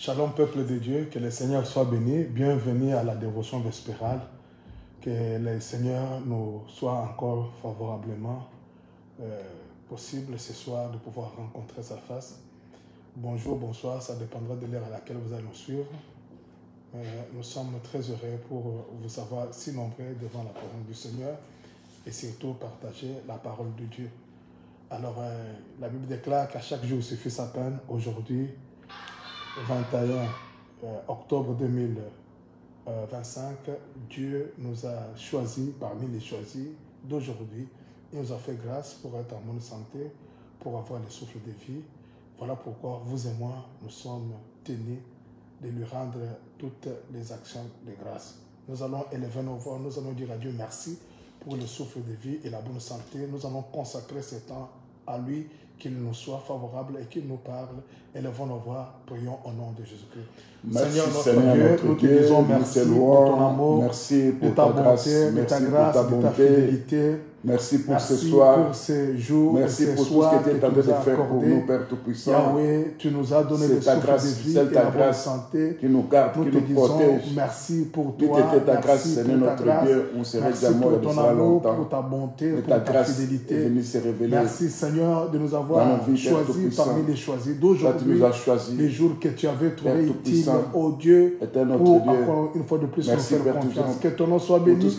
Shalom peuple de Dieu, que le Seigneur soit béni. Bienvenue à la dévotion vespérale. Que le Seigneur nous soit encore favorablement possible ce soir de pouvoir rencontrer sa face. Bonjour, bonsoir, ça dépendra de l'heure à laquelle vous allez nous suivre. Nous sommes très heureux pour vous savoir si nombreux devant la parole du Seigneur et surtout partager la parole de Dieu. Alors, la Bible déclare qu'à chaque jour suffit sa peine. Aujourd'hui, 21 octobre 2025, Dieu nous a choisis parmi les choisis d'aujourd'hui. Il nous a fait grâce pour être en bonne santé, pour avoir le souffle de vie. Voilà pourquoi vous et moi, nous sommes tenus de lui rendre toutes les actions de grâce. Nous allons élever nos voix, nous allons dire à Dieu merci pour le souffle de vie et la bonne santé. Nous allons consacrer ce temps à lui, qu'il nous soit favorable et qu'il nous parle. Élevons nos voix, prions au nom de Jésus-Christ. Merci Seigneur notre Dieu, nous te disons merci de ton amour, merci pour de ta grâce, bonté, de ta grâce, de ta fidélité. Merci pour merci ce soir. Pour ce jour, merci pour tout ce que tu es en train de faire pour nous, Père Tout-Puissant. Yahweh, tu nous as donné le souffle de vie et la bonne santé. Qui nous garde, nous qui te nous disons protège. Merci pour Tout toi. était ta grâce, Seigneur notre Dieu. On se merci réjouit pour ton amour, pour ta bonté, pour ta fidélité. Merci Seigneur de nous avoir choisis parmi les choisis d'aujourd'hui. Les jours que tu avais trouvé utiles, ô Dieu, pour encore une fois de plus nous faire confiance. Que ton nom soit béni.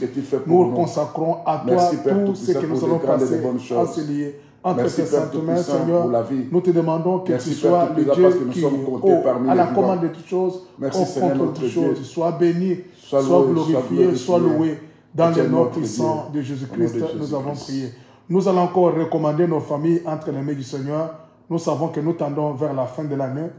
Nous consacrons à toi tout ce que nous allons passer à se lier. Entre tes saintes mains, Seigneur, nous te demandons que tu sois le Dieu qui, à la commande de toutes choses, au contre toutes choses, sois béni, sois glorifié, sois loué. Dans le nom puissant de Jésus-Christ, nous avons prié. Nous allons encore recommander nos familles entre les mains du Seigneur. Nous savons que nous tendons vers la fin de l'année.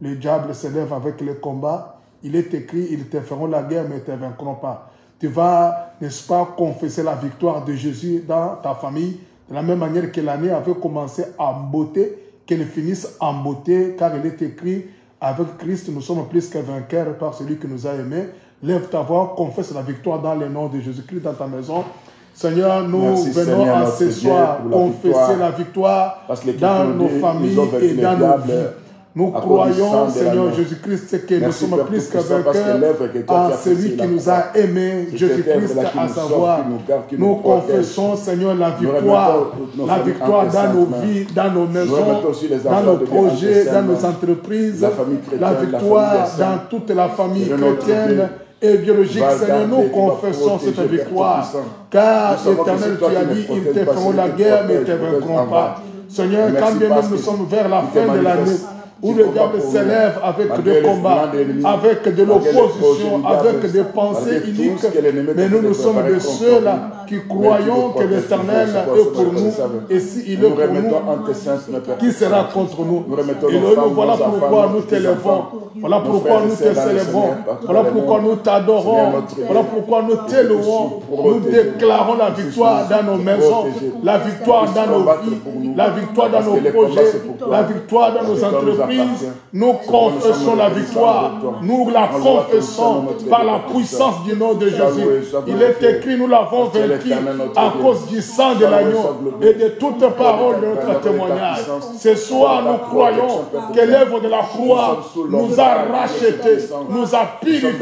Le diable s'élève avec les combats. Il est écrit, ils te feront la guerre, mais ne te vaincront pas. Tu vas, n'est-ce pas, confesser la victoire de Jésus dans ta famille, de la même manière que l'année avait commencé en beauté, qu'elle finisse en beauté, car il est écrit, avec Christ, nous sommes plus que vainqueurs par celui qui nous a aimés. Lève ta voix, confesse la victoire dans le nom de Jésus-Christ dans ta maison. Seigneur, nous venons Seigneur, à ce soir confesser la victoire dans nos familles et dans nos vies. Nous croyons, Seigneur Jésus-Christ, que nous sommes plus que vainqueurs en celui qui nous a aimés, Jésus-Christ, à savoir, nous confessons, Seigneur, la victoire dans nos vies, dans nos maisons, dans nos projets, dans nos entreprises, la victoire dans toute la famille chrétienne et biologique. Seigneur, nous confessons cette victoire, car l'Éternel, tu as dit, ils te feront la guerre, mais ils ne te vaincront pas. Seigneur, quand bien même nous sommes vers la fin de l'année, où le diable s'élève avec des combats, avec de l'opposition, avec des pensées iniques. Mais nous sommes de ceux-là qui croyons que l'Éternel est pour nous. Et s'il est pour nous, qui sera contre nous? Et nous, voilà pourquoi nous t'élevons. Voilà pourquoi nous te célébrons. Voilà pourquoi nous t'adorons. Voilà pourquoi nous t'élouons. Nous déclarons la victoire dans nos maisons, la victoire dans nos vies, la victoire dans nos projets, la victoire dans nos entreprises. Nous confessons la victoire. Nous la confessons par la puissance du nom de Jésus. Il est écrit, nous l'avons vaincu à cause du sang de l'agneau et de toute parole de notre témoignage. Ce soir, nous croyons que l'œuvre de la croix nous a rachetés, nous a purifiés,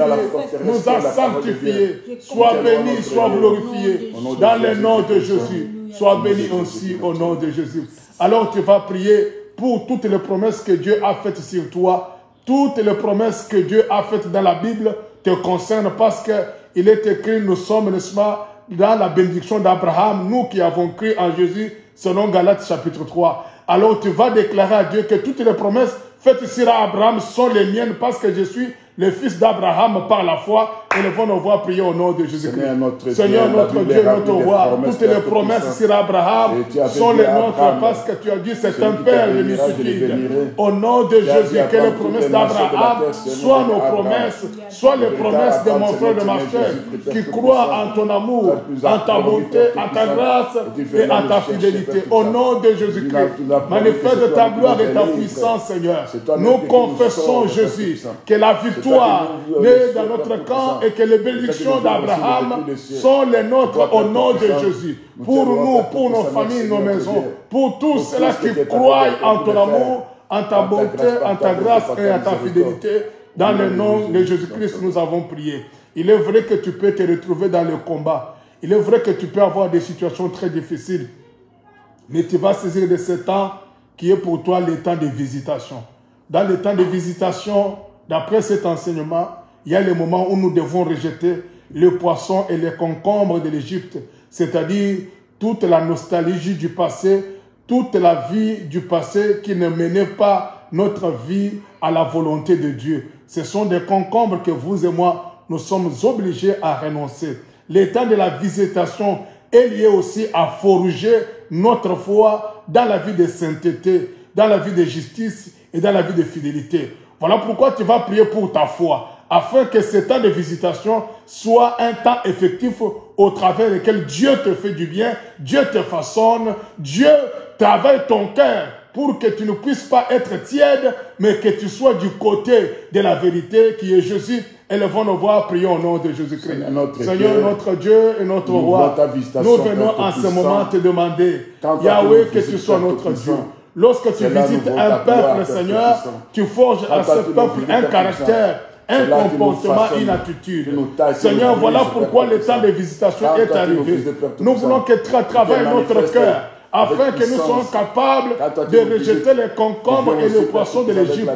nous a sanctifiés. Sois béni, sois glorifié dans le nom de Jésus. Sois béni aussi au nom de Jésus. Alors tu vas prier pour toutes les promesses que Dieu a faites sur toi. Toutes les promesses que Dieu a faites dans la Bible te concernent parce qu'il est écrit, nous sommes, n'est-ce pas, dans la bénédiction d'Abraham, nous qui avons cru en Jésus, selon Galates chapitre 3. Alors tu vas déclarer à Dieu que toutes les promesses faites sur Abraham sont les miennes parce que je suis le fils d'Abraham par la foi. Élevons nos voix, prions au nom de Jésus-Christ. Seigneur notre Dieu, notre roi, toutes les promesses sur Abraham sont les nôtres parce que tu as dit c'est un Père multitude. Au nom de Jésus, que les promesses d'Abraham soient nos promesses, soient les promesses de mon frère, de ma soeur, qui croient en ton amour, en ta bonté, en ta grâce et en ta fidélité. Au nom de Jésus-Christ, manifeste ta gloire et ta puissance, Seigneur. Nous confessons, Jésus, que la victoire née dans notre camp et que les bénédictions d'Abraham sont les nôtres au nom de Jésus. Pour nous, pour nos familles, nos maisons, pour tous ceux-là qui croient en ton amour, en ta bonté, en ta grâce et en ta fidélité. Dans le nom de Jésus-Christ, nous avons prié. Il est vrai que tu peux te retrouver dans le combat. Il est vrai que tu peux avoir des situations très difficiles. Mais tu vas saisir de ce temps qui est pour toi le temps de visitation. Dans le temps de visitation, d'après cet enseignement, il y a le moment où nous devons rejeter le poisson et les concombres de l'Égypte, c'est-à-dire toute la nostalgie du passé, toute la vie du passé qui ne menait pas notre vie à la volonté de Dieu. Ce sont des concombres que vous et moi, nous sommes obligés à renoncer. Le temps de la visitation est lié aussi à forger notre foi dans la vie de sainteté, dans la vie de justice et dans la vie de fidélité. Voilà pourquoi tu vas prier pour ta foi, afin que ce temps de visitation soit un temps effectif au travers duquel Dieu te fait du bien, Dieu te façonne, Dieu travaille ton cœur pour que tu ne puisses pas être tiède, mais que tu sois du côté de la vérité qui est Jésus. Élevons nos voix, prions au nom de Jésus-Christ. Seigneur, notre Dieu et notre roi, nous venons en ce moment te demander, Yahweh, que tu sois notre Dieu. Lorsque tu visites un peuple, Seigneur, tu forges à ce peuple un caractère, un comportement, une attitude. Seigneur, voilà pourquoi le temps de visitation est arrivé. Nous voulons que tu travailles notre cœur, afin que nous soyons capables de rejeter les concombres et les poissons de l'Égypte,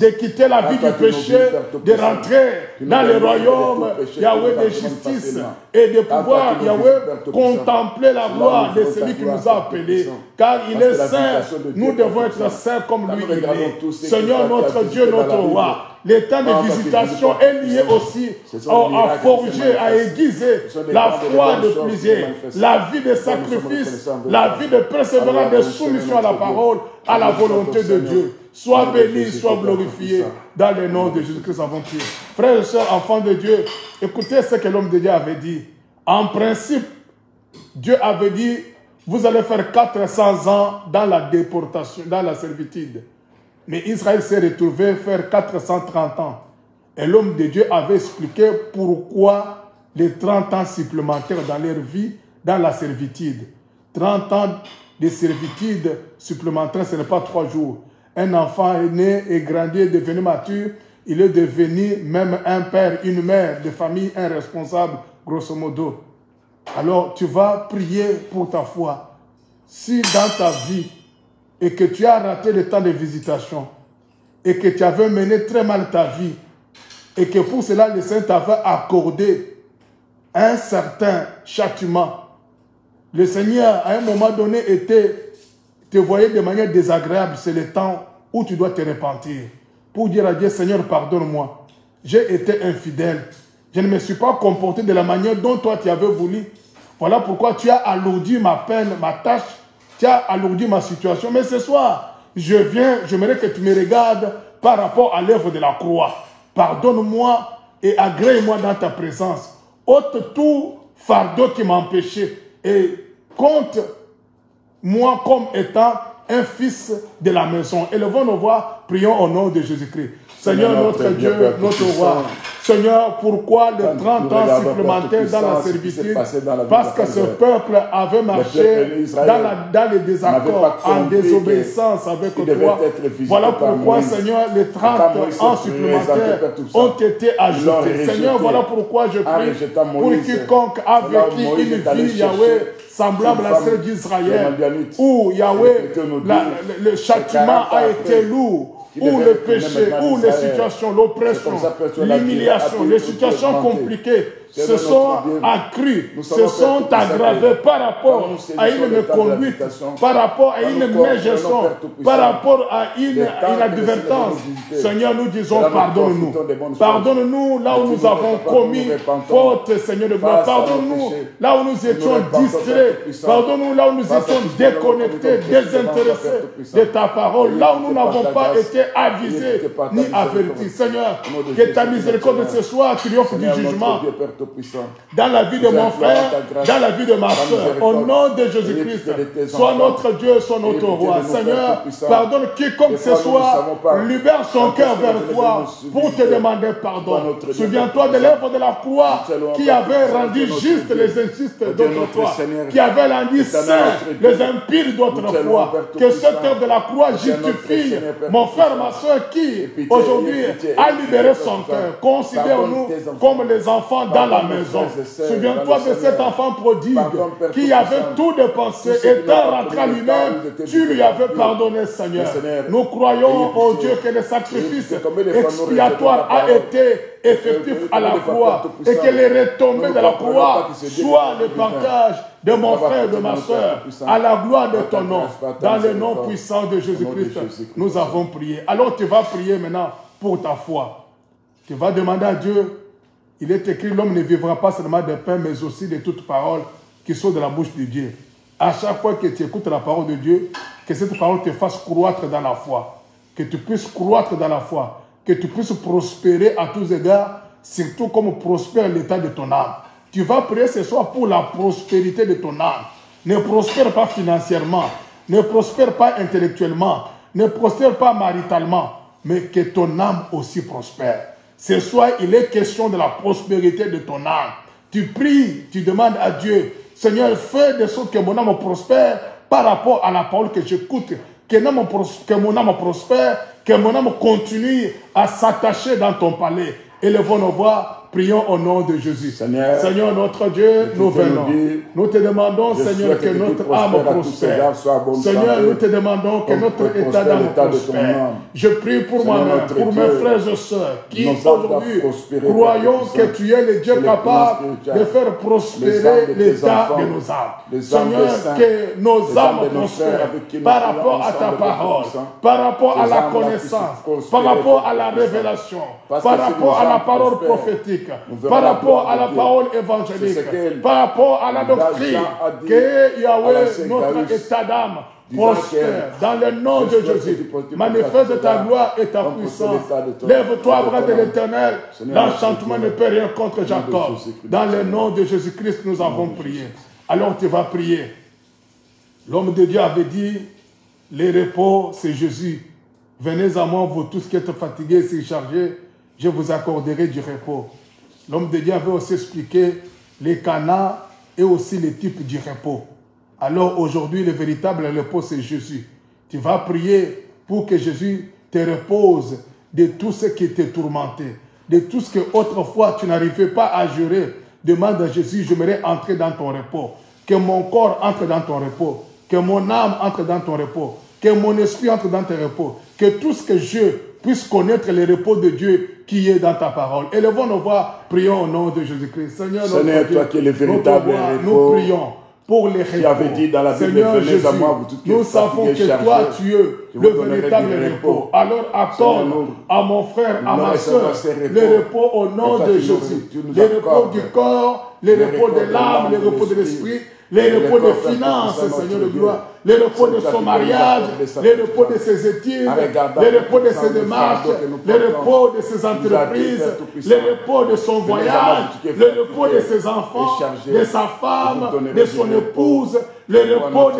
de quitter la vie du péché, de rentrer dans le royaume, Yahweh, de justice, et de pouvoir, Yahweh, contempler la gloire de celui qui nous a appelés. Car il est saint, nous devons être saints comme lui il est. Seigneur, notre Dieu, notre roi, le temps de visitation est lié aussi à forger, à aiguiser la foi de plusieurs, la vie de sacrifice, la vie de persévérance, de soumission à la parole, à la volonté de Dieu. Sois béni, sois glorifié dans le nom de Jésus-Christ avant Dieu. Frères et sœurs, enfants de Dieu, écoutez ce que l'homme de Dieu avait dit. En principe, Dieu avait dit, vous allez faire 400 ans dans la déportation, dans la servitude. Mais Israël s'est retrouvé faire 430 ans. Et l'homme de Dieu avait expliqué pourquoi les 30 ans supplémentaires dans leur vie, dans la servitude. 30 ans de servitude supplémentaire, ce n'est pas 3 jours. Un enfant est né et grandi, est devenu mature. Il est devenu même un père, une mère de famille, un responsable, grosso modo. Alors, tu vas prier pour ta foi. Si dans ta vie, et que tu as raté le temps de visitation, et que tu avais mené très mal ta vie, et que pour cela le Seigneur t'avait accordé un certain châtiment, le Seigneur à un moment donné te voyait de manière désagréable, c'est le temps où tu dois te repentir, pour dire à Dieu, Seigneur, pardonne-moi, j'ai été infidèle, je ne me suis pas comporté de la manière dont toi tu avais voulu, voilà pourquoi tu as alourdi ma peine, ma tâche, tu as alourdi ma situation. Mais ce soir, j'aimerais que tu me regardes par rapport à l'œuvre de la croix. Pardonne-moi et agrée-moi dans ta présence. Ôte tout fardeau qui m'empêchait et compte-moi comme étant un fils de la maison. Élevons nos voix, prions au nom de Jésus-Christ. Seigneur, notre Dieu, notre roi. Seigneur, pourquoi les 30 ans supplémentaires dans la servitude? Parce que ce peuple avait marché dans les désaccords, en désobéissance avec toi. Voilà pourquoi, Seigneur, les 30 ans supplémentaires ont été ajoutés. Seigneur, voilà pourquoi je prie pour quiconque a vécu une vie, Yahweh, semblable à celle d'Israël, où, Yahweh, le châtiment a été lourd, où le péché, où les situations, l'oppression, l'humiliation, les situations compliquées se sont accrues, se sont aggravées par rapport à une conduite, par rapport à une mégestion, par rapport à une inadvertance. Seigneur, nous disons pardonne-nous. Pardonne-nous là où nous avons commis faute, Seigneur de gloire. Pardonne-nous là où nous étions distraits. Pardonne-nous là où nous étions déconnectés, désintéressés de ta parole. Là où nous n'avons pas été avisés ni avertis. Seigneur, que ta miséricorde ce soir triomphe du jugement dans la vie de mon frère, dans la vie de ma soeur. Au nom de Jésus-Christ, sois notre Dieu, sois notre roi. Seigneur, pardonne quiconque ce soit, libère son cœur vers toi pour te demander pardon. Souviens-toi de l'œuvre de la croix qui avait rendu juste les injustes d'autrefois, qui avait rendu saints les impies d'autrefois. Que cette œuvre de la croix justifie mon frère, ma soeur qui aujourd'hui a libéré son cœur. Considère-nous comme les enfants dans la maison. Souviens-toi de cet enfant prodigue qui avait tout dépensé, étant rentré à lui-même, tu lui avais pardonné, Seigneur. Nous croyons, oh Dieu, que le sacrifice expiatoire a été effectif à la croix et que les retombées de la croix soient le partage de mon frère et de ma soeur à la gloire de ton nom. Dans le nom puissant de Jésus-Christ, nous avons prié. Alors tu vas prier maintenant pour ta foi. Tu vas demander à Dieu. Il est écrit, l'homme ne vivra pas seulement de pain, mais aussi de toutes paroles qui sont de la bouche de Dieu. À chaque fois que tu écoutes la parole de Dieu, que cette parole te fasse croître dans la foi. Que tu puisses croître dans la foi. Que tu puisses prospérer à tous égards, surtout comme prospère l'état de ton âme. Tu vas prier ce soir pour la prospérité de ton âme. Ne prospère pas financièrement, ne prospère pas intellectuellement, ne prospère pas maritalement, mais que ton âme aussi prospère. Ce soir, il est question de la prospérité de ton âme. Tu pries, tu demandes à Dieu, Seigneur, fais de sorte que mon âme prospère par rapport à la parole que j'écoute, que mon âme prospère, que mon âme continue à s'attacher dans ton palais. Élevons nos voix. Prions au nom de Jésus. Seigneur notre Dieu, nous venons. Nous te demandons, Seigneur, que notre âme prospère. Seigneur, nous te demandons que notre état d'âme prospère. Je prie pour moi-même, pour mes frères et sœurs, qui aujourd'hui croyons que tu es le Dieu capable de faire prospérer l'état de nos âmes. Seigneur, que nos âmes prospèrent par rapport à ta parole, par rapport à la connaissance, par rapport à la révélation, par rapport à la parole prophétique, par rapport à la parole évangélique, par rapport à la doctrine, que Yahweh, notre état d'âme, prospère dans le nom de Jésus. Manifeste ta gloire et ta puissance. Lève-toi, bras de l'Éternel. L'enchantement ne peut rien contre Jacob. Dans le nom de Jésus-Christ, nous avons prié. Alors tu vas prier. L'homme de Dieu avait dit, les repos, c'est Jésus. Venez à moi, vous tous qui êtes fatigués et chargés, je vous accorderai du repos. L'homme de Dieu avait aussi expliqué les canards et aussi les types du repos. Alors aujourd'hui, le véritable repos, c'est Jésus. Tu vas prier pour que Jésus te repose de tout ce qui t'est tourmenté, de tout ce que autrefois tu n'arrivais pas à gérer. Demande à Jésus, j'aimerais entrer dans ton repos. Que mon corps entre dans ton repos. Que mon âme entre dans ton repos. Que mon esprit entre dans ton repos. Que tout ce que je puisse connaître le repos de Dieu qui est dans ta parole. Élevons nos voix, prions au nom de Jésus-Christ. Seigneur, toi qui es le véritable repos, nous prions pour les repos. Tu avais dit dans la Bible, Seigneur venez à moi, vous toutes qui nous êtes savons fatigués, que toi, chargés, tu es le véritable repos. Alors accorde à mon frère, à ma soeur, le repos au nom de Jésus. Le repos du corps, le repos de l'âme, le repos de l'esprit, les repos de finances, Seigneur de gloire, les repos de son mariage, les repos de ses études, les repos de ses démarches, les repos de ses entreprises, les repos de son voyage, les repos de ses enfants, de sa femme, de son épouse, les repos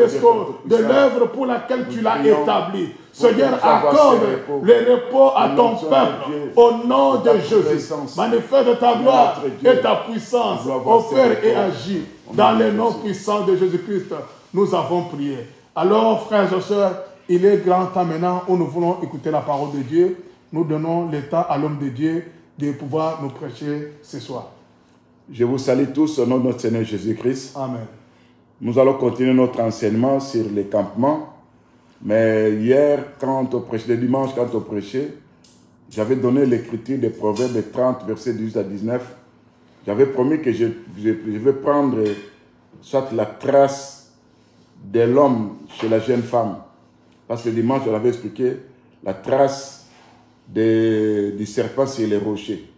de l'œuvre pour laquelle tu l'as établi. Seigneur, accorde le repos à ton peuple au nom de Jésus. Manifeste ta gloire et ta puissance, offre et agis. Dans le nom puissant de Jésus-Christ, nous avons prié. Alors, frères et sœurs, il est grand temps maintenant où nous voulons écouter la parole de Dieu. Nous donnons le temps à l'homme de Dieu de pouvoir nous prêcher ce soir. Je vous salue tous au nom de notre Seigneur Jésus-Christ. Amen. Nous allons continuer notre enseignement sur les campements. Mais hier, quand on prêchait, le dimanche, quand on prêchait, j'avais donné l'écriture des Proverbes 30, versets 18 à 19. J'avais promis que je vais prendre soit la trace de l'homme chez la jeune femme. Parce que dimanche, on avait expliqué la trace du serpent sur les rochers.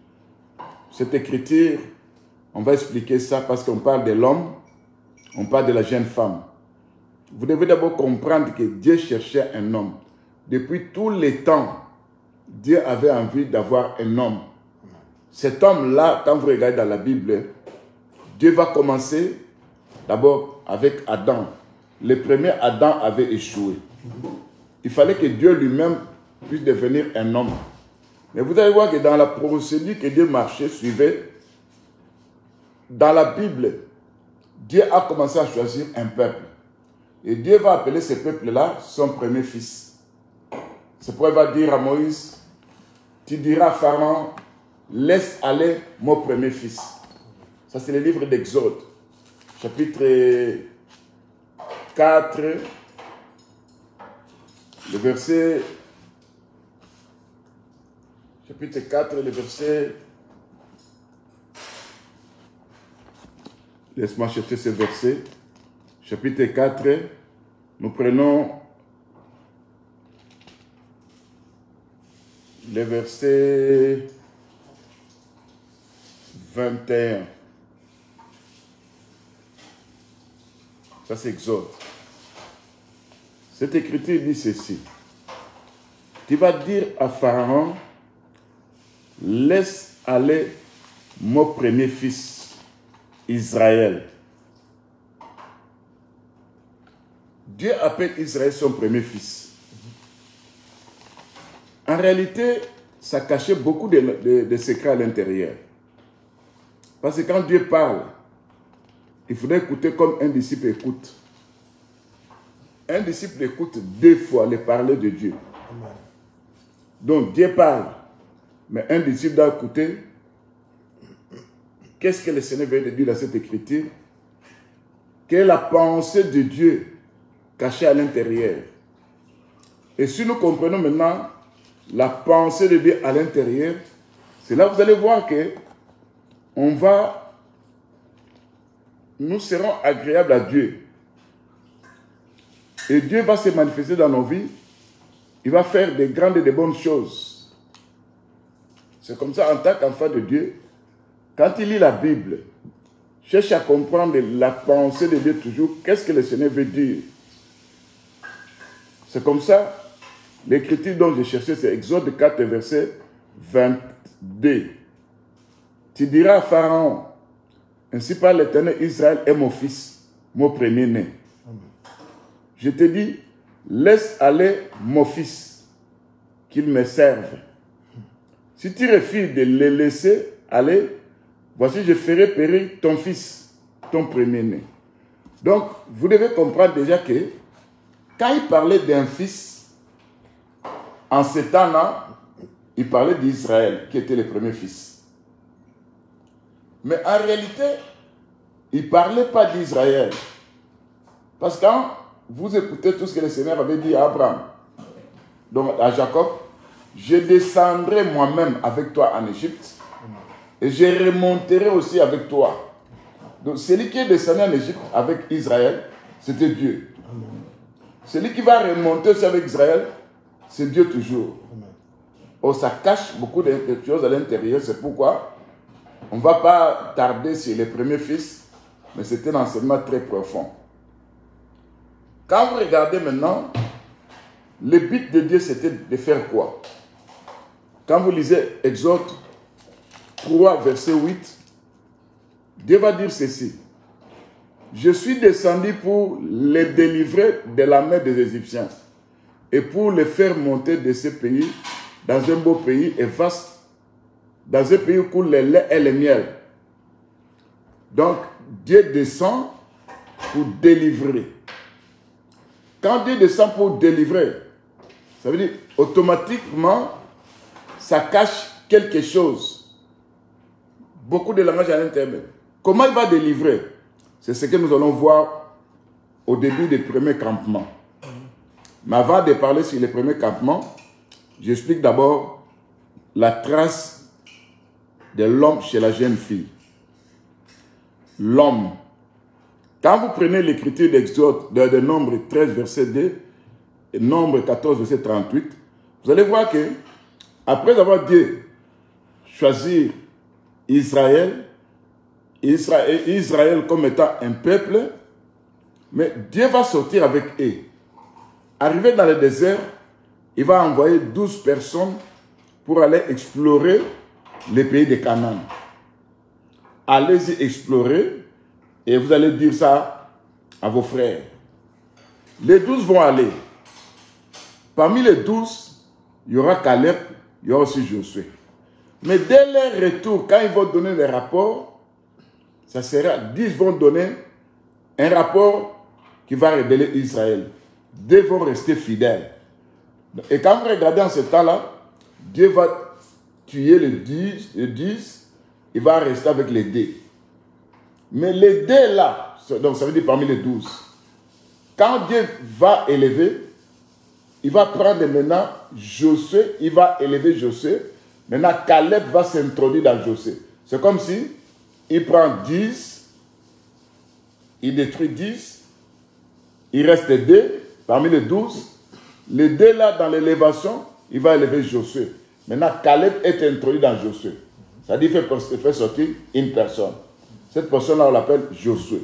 Cette écriture, on va expliquer ça parce qu'on parle de l'homme, on parle de la jeune femme. Vous devez d'abord comprendre que Dieu cherchait un homme. Depuis tous les temps, Dieu avait envie d'avoir un homme. cet homme-là, quand vous regardez dans la Bible, Dieu va commencer d'abord avec Adam. Le premier Adam avait échoué. Il fallait que Dieu lui-même puisse devenir un homme. Mais vous allez voir que dans la procédure que Dieu marchait, suivait, dans la Bible, Dieu a commencé à choisir un peuple. Et Dieu va appeler ce peuple-là son premier fils. C'est pourquoi il va dire à Moïse, tu diras à Pharaon, laisse aller mon premier fils. Ça c'est le livre d'Exode, chapitre 4, le verset... Chapitre 4, le verset... Laisse-moi chercher ce verset. Chapitre 4, nous prenons le verset 21. Ça c'est Exode. Cette écriture dit ceci. Tu vas dire à Pharaon, laisse aller mon premier fils, Israël. Dieu appelle Israël son premier fils. En réalité, ça cachait beaucoup de secrets à l'intérieur. Parce que quand Dieu parle, il faudrait écouter comme un disciple écoute. Un disciple écoute 2 fois les paroles de Dieu. Donc Dieu parle, mais un disciple doit écouter. Qu'est-ce que le Seigneur veut dire dans cette écriture? Quelle est la pensée de Dieu cachée à l'intérieur? Et si nous comprenons maintenant la pensée de Dieu à l'intérieur, c'est là que vous allez voir que nous serons agréables à Dieu. Et Dieu va se manifester dans nos vies. Il va faire des grandes et des bonnes choses. C'est comme ça en tant qu'enfant de Dieu. Quand il lit la Bible, cherche à comprendre la pensée de Dieu toujours. Qu'est-ce que le Seigneur veut dire? C'est comme ça. L'écriture dont j'ai cherché, c'est Exode 4, verset 22. Tu diras à Pharaon, ainsi parle l'Éternel, Israël est mon fils, mon premier-né. Je te dis, laisse aller mon fils, qu'il me serve. Si tu refuses de le laisser aller, voici je ferai périr ton fils, ton premier-né. Donc, vous devez comprendre déjà que, quand il parlait d'un fils, en ce temps-là, il parlait d'Israël, qui était le premier fils. Mais en réalité, il ne parlait pas d'Israël. Parce que quand vous écoutez tout ce que le Seigneur avait dit à Abraham, donc à Jacob, je descendrai moi-même avec toi en Égypte, et je remonterai aussi avec toi. Donc celui qui est descendu en Égypte avec Israël, c'était Dieu. Celui qui va remonter aussi avec Israël, c'est Dieu toujours. Oh, ça cache beaucoup de choses à l'intérieur, c'est pourquoi on ne va pas tarder sur les premiers fils, mais c'était un enseignement très profond. Quand vous regardez maintenant, le but de Dieu c'était de faire quoi? Quand vous lisez Exode 3, verset 8, Dieu va dire ceci. Je suis descendu pour les délivrer de la main des Égyptiens et pour les faire monter de ce pays dans un beau pays et vaste, dans un pays où coule le lait et le miel. Donc, Dieu descend pour délivrer. Quand Dieu descend pour délivrer, ça veut dire automatiquement, ça cache quelque chose. Beaucoup de langage à l'intérieur. Comment il va délivrer? C'est ce que nous allons voir au début des premiers campements. Mais avant de parler sur les premiers campements, j'explique d'abord la trace de l'homme chez la jeune fille. L'homme. Quand vous prenez l'écriture d'Exode, de Nombre 13, verset 2, et Nombre 14, verset 38, vous allez voir que, après avoir Dieu choisi Israël comme étant un peuple, mais Dieu va sortir avec eux. Arrivé dans le désert, il va envoyer 12 personnes pour aller explorer les pays de Canaan. Allez-y explorer et vous allez dire ça à vos frères. Les 12 vont aller. Parmi les 12, il y aura Caleb, il y aura aussi Josué. Mais dès leur retour, quand ils vont donner les rapports, ça sera, 10 vont donner un rapport qui va révéler Israël. 2 vont rester fidèles. Et quand vous regardez en ce temps-là, Dieu va tuer les 10, il va rester avec les 2. Mais les 2 là, donc ça veut dire parmi les 12, quand Dieu va élever, il va prendre maintenant Josué, il va élever Josué. Maintenant, Caleb va s'introduire dans Josué. C'est comme si il prend 10, il détruit 10, il reste 2 parmi les 12. Les 2 là, dans l'élévation, il va élever Josué. Maintenant, Caleb est introduit dans Josué. C'est-à-dire qu'il fait sortir une personne. Cette personne-là, on l'appelle Josué.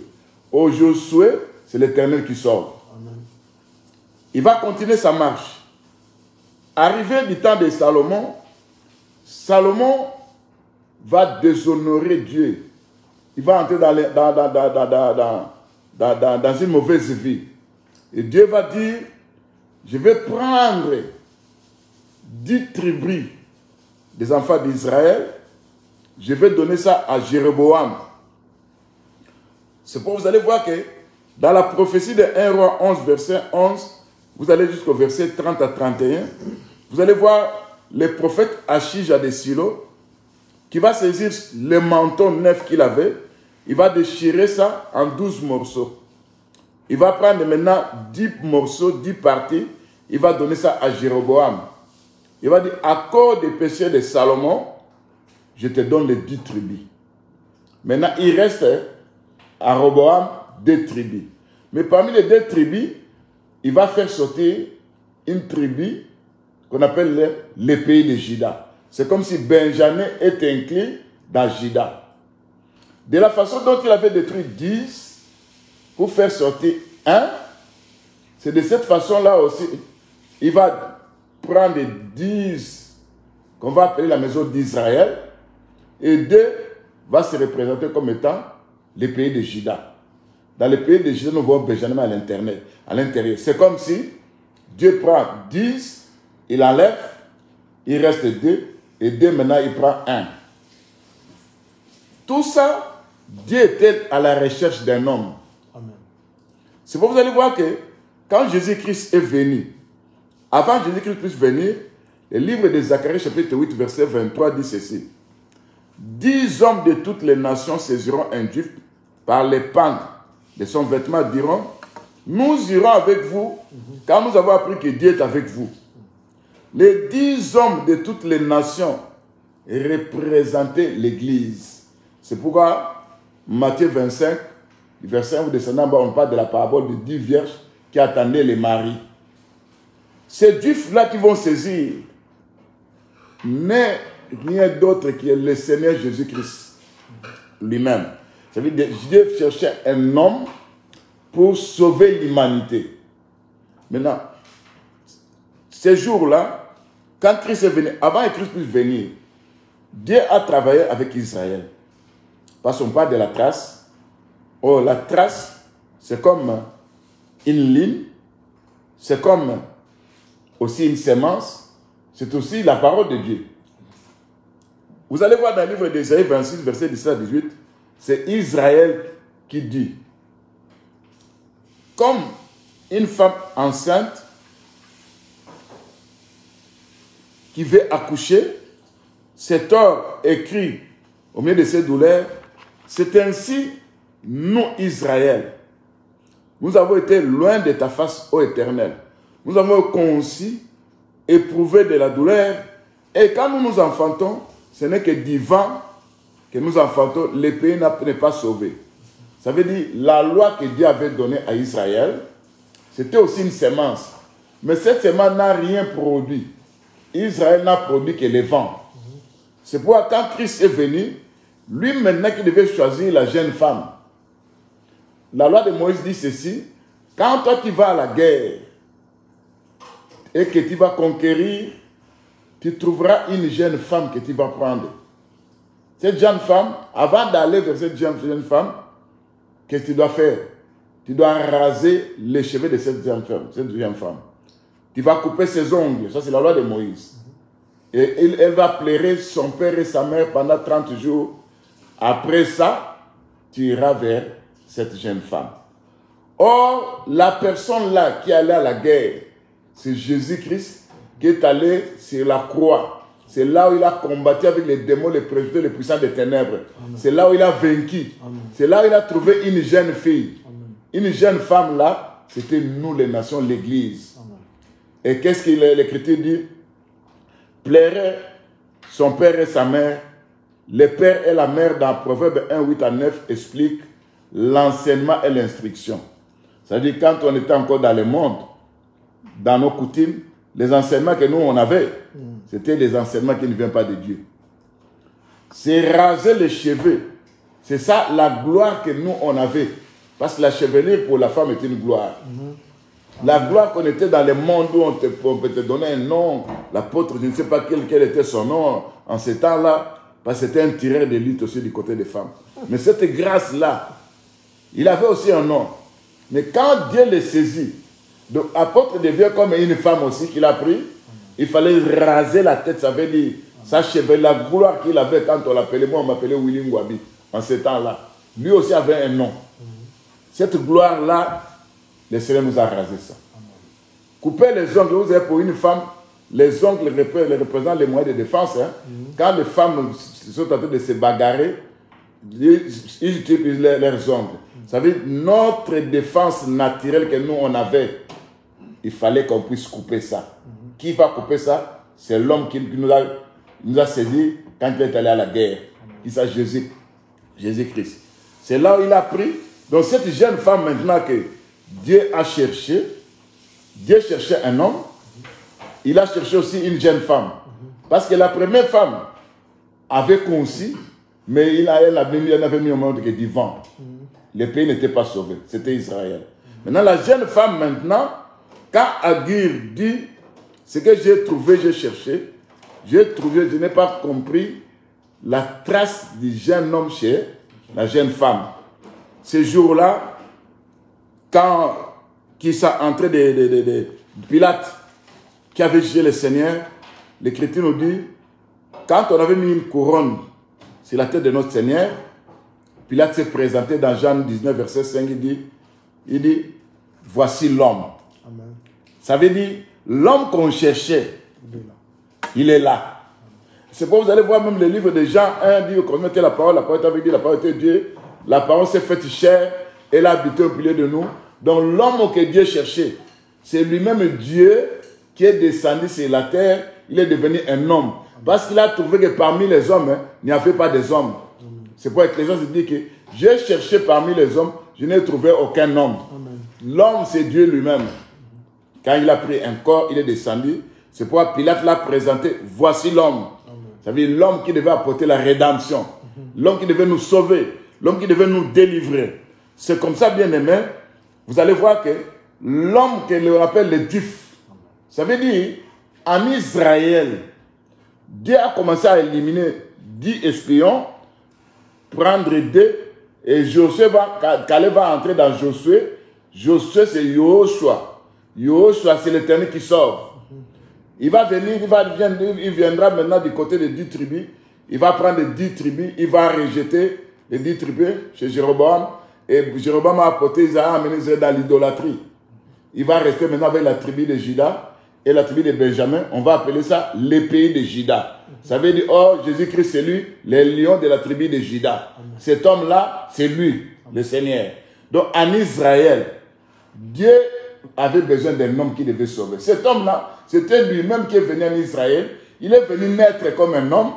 Au Josué, c'est l'Éternel qui sauve. Il va continuer sa marche. Arrivé du temps de Salomon, Salomon va déshonorer Dieu. Il va entrer dans une mauvaise vie. Et Dieu va dire, je vais prendre 10 tribus des enfants d'Israël, je vais donner ça à Jéroboam. C'est pour vous allez voir que dans la prophétie de 1 Roi 11, verset 11, vous allez jusqu'au verset 30 à 31, vous allez voir le prophète Achija de Silo qui va saisir le manteau neuf qu'il avait, il va déchirer ça en 12 morceaux. Il va prendre maintenant 10 morceaux, 10 parties, il va donner ça à Jéroboam. Il va dire, à cause des péchés de Salomon, je te donne les 10 tribus. Maintenant, il reste à Roboam 2 tribus. Mais parmi les 2 tribus, il va faire sortir une tribu qu'on appelle les pays de Juda. C'est comme si Benjamin est inclus dans Juda. De la façon dont il avait détruit 10 pour faire sortir 1, c'est de cette façon-là aussi, il va prendre 10 qu'on va appeler la maison d'Israël et 2 va se représenter comme étant les pays de Juda. Dans les pays de Juda, nous voyons Benjamin à l'intérieur. C'est comme si Dieu prend 10, il enlève, il reste 2, et 2 maintenant il prend 1. Tout ça, Dieu était à la recherche d'un homme. C'est pour vous allez voir que quand Jésus-Christ est venu, avant Jésus-Christ puisse venir, le livre de Zacharie chapitre 8 verset 23 dit ceci. 10 hommes de toutes les nations saisiront un juif par les pentes de son vêtement, diront, nous irons avec vous, car nous avons appris que Dieu est avec vous. Les 10 hommes de toutes les nations représentaient l'Église. C'est pourquoi Matthieu 25, verset 1, vous descendez en bas, on parle de la parabole de 10 vierges qui attendaient les maris. Ces juifs-là qui vont saisir n'est rien d'autre que le Seigneur Jésus-Christ lui-même. Ça veut dire que Dieu cherchait un homme pour sauver l'humanité. Maintenant, ces jours-là, quand Christ est venu, avant que Christ puisse venir, Dieu a travaillé avec Israël. Parce qu'on parle de la trace. Oh, la trace, c'est comme une ligne, c'est comme aussi une sémence, c'est aussi la parole de Dieu. Vous allez voir dans le livre d'Ésaïe 26, verset 17 à 18, c'est Israël qui dit, comme une femme enceinte qui veut accoucher, cet homme écrit au milieu de ses douleurs, c'est ainsi, nous, Israël, nous avons été loin de ta face, ô Éternel. Nous avons conçu, éprouvé de la douleur, et quand nous nous enfantons, ce n'est que du vent que nous enfantons, le pays n'est pas sauvé. Ça veut dire, la loi que Dieu avait donnée à Israël, c'était aussi une sémence. Mais cette sémence n'a rien produit. Israël n'a produit que le vent. C'est pourquoi quand Christ est venu, lui maintenant qui devait choisir la jeune femme. La loi de Moïse dit ceci, quand toi tu vas à la guerre et que tu vas conquérir, tu trouveras une jeune femme que tu vas prendre. Cette jeune femme, avant d'aller vers cette jeune femme, qu'est-ce que tu dois faire? Tu dois raser les cheveux de cette jeune femme. Tu vas couper ses ongles. Ça, c'est la loi de Moïse. Et elle va pleurer son père et sa mère pendant 30 jours. Après ça, tu iras vers cette jeune femme. Or, la personne là qui est allée à la guerre, c'est Jésus-Christ qui est allé sur la croix. C'est là où il a combattu avec les démons, les préjugés, les puissants des ténèbres. C'est là où il a vaincu. C'est là où il a trouvé une jeune fille. Amen. Une jeune femme là, c'était nous les nations, l'église. Et qu'est-ce que l'Écriture dit? Plairait son père et sa mère. Le père et la mère dans Proverbe 1, 8 à 9 expliquent l'enseignement et l'instruction. C'est-à-dire quand on était encore dans le monde, dans nos coutumes, les enseignements que nous on avait, c'était des enseignements qui ne viennent pas de Dieu. C'est raser les cheveux. C'est ça la gloire que nous on avait. Parce que la chevelure pour la femme était une gloire. La gloire qu'on était dans le monde où on peut te donner un nom, l'apôtre, je ne sais pas quel était son nom en ce temps-là, parce que c'était un tireur d'élite aussi du côté des femmes. Mais cette grâce-là, il avait aussi un nom. Mais quand Dieu le saisit, donc apôtre devient comme une femme aussi qu'il a pris, il fallait raser la tête, ça veut dire sa chevelure, la gloire qu'il avait quand on l'appelait, moi on m'appelait Willy Ngwabi en ce temps-là. Lui aussi avait un nom. Cette gloire-là, le Seigneur nous a rasé ça. Couper les ongles, vous avez pour une femme, les ongles représentent les moyens de défense. Hein. Quand les femmes sont en train de se bagarrer, ils utilisent leurs ongles. Ça veut dire notre défense naturelle que nous on avait, il fallait qu'on puisse couper ça. Qui va couper ça? C'est l'homme qui nous a saisi quand il est allé à la guerre. Il s'agit Jésus-Christ. C'est là où il a pris. Donc cette jeune femme maintenant que Dieu a cherché, Dieu cherchait un homme, il a cherché aussi une jeune femme. Parce que la première femme avait conçu, mais elle avait mis au monde que du vent. Le pays n'était pas sauvé, c'était Israël. Maintenant la jeune femme maintenant, quand Agur dit, ce que j'ai trouvé, j'ai cherché, j'ai trouvé, je n'ai pas compris la trace du jeune homme chez la jeune femme. Ce jour-là, quand qui s'est entré de Pilate, qui avait jugé le Seigneur, l'Écriture nous dit, quand on avait mis une couronne sur la tête de notre Seigneur, Pilate s'est présenté dans Jean 19, verset 5, il dit, voici l'homme. Ça veut dire, l'homme qu'on cherchait, il est là. C'est pourquoi vous allez voir même le livre de Jean 1, dit, qu'on mettait la parole avait dit, la parole était Dieu, la parole s'est faite chair, elle a habité au milieu de nous. Donc l'homme que Dieu cherchait, c'est lui-même Dieu qui est descendu sur la terre, il est devenu un homme. Parce qu'il a trouvé que parmi les hommes, il n'y avait pas des hommes. C'est pourquoi les gens se disent que j'ai cherché parmi les hommes, je n'ai trouvé aucun homme. L'homme, c'est Dieu lui-même. Quand il a pris un corps, il est descendu. C'est pourquoi Pilate l'a présenté, voici l'homme. Ça veut dire l'homme qui devait apporter la rédemption. L'homme qui devait nous sauver. L'homme qui devait nous délivrer. C'est comme ça, bien aimé. Vous allez voir que l'homme que l'on appelle le Duf, ça veut dire, en Israël, Dieu a commencé à éliminer 10 espions, prendre 2, et Josué Caleb va entrer dans Josué. Josué, c'est Yoshua. Yoshua, c'est l'Éternel qui sauve. Il va venir, il viendra maintenant du côté des 10 tribus. Il va prendre les 10 tribus, il va rejeter les 10 tribus chez Jéroboam. Et Jéroboam a apporté Israël, amené Israël dans l'idolâtrie. Il va rester maintenant avec la tribu de Juda et la tribu de Benjamin. On va appeler ça les pays de Juda. Ça veut dire, oh, Jésus-Christ, c'est lui, les lions de la tribu de Juda. Cet homme-là, c'est lui, le Seigneur. Donc, en Israël, Dieu avait besoin d'un homme qui devait sauver. Cet homme-là, c'était lui-même qui est venu en Israël. Il est venu naître comme un homme.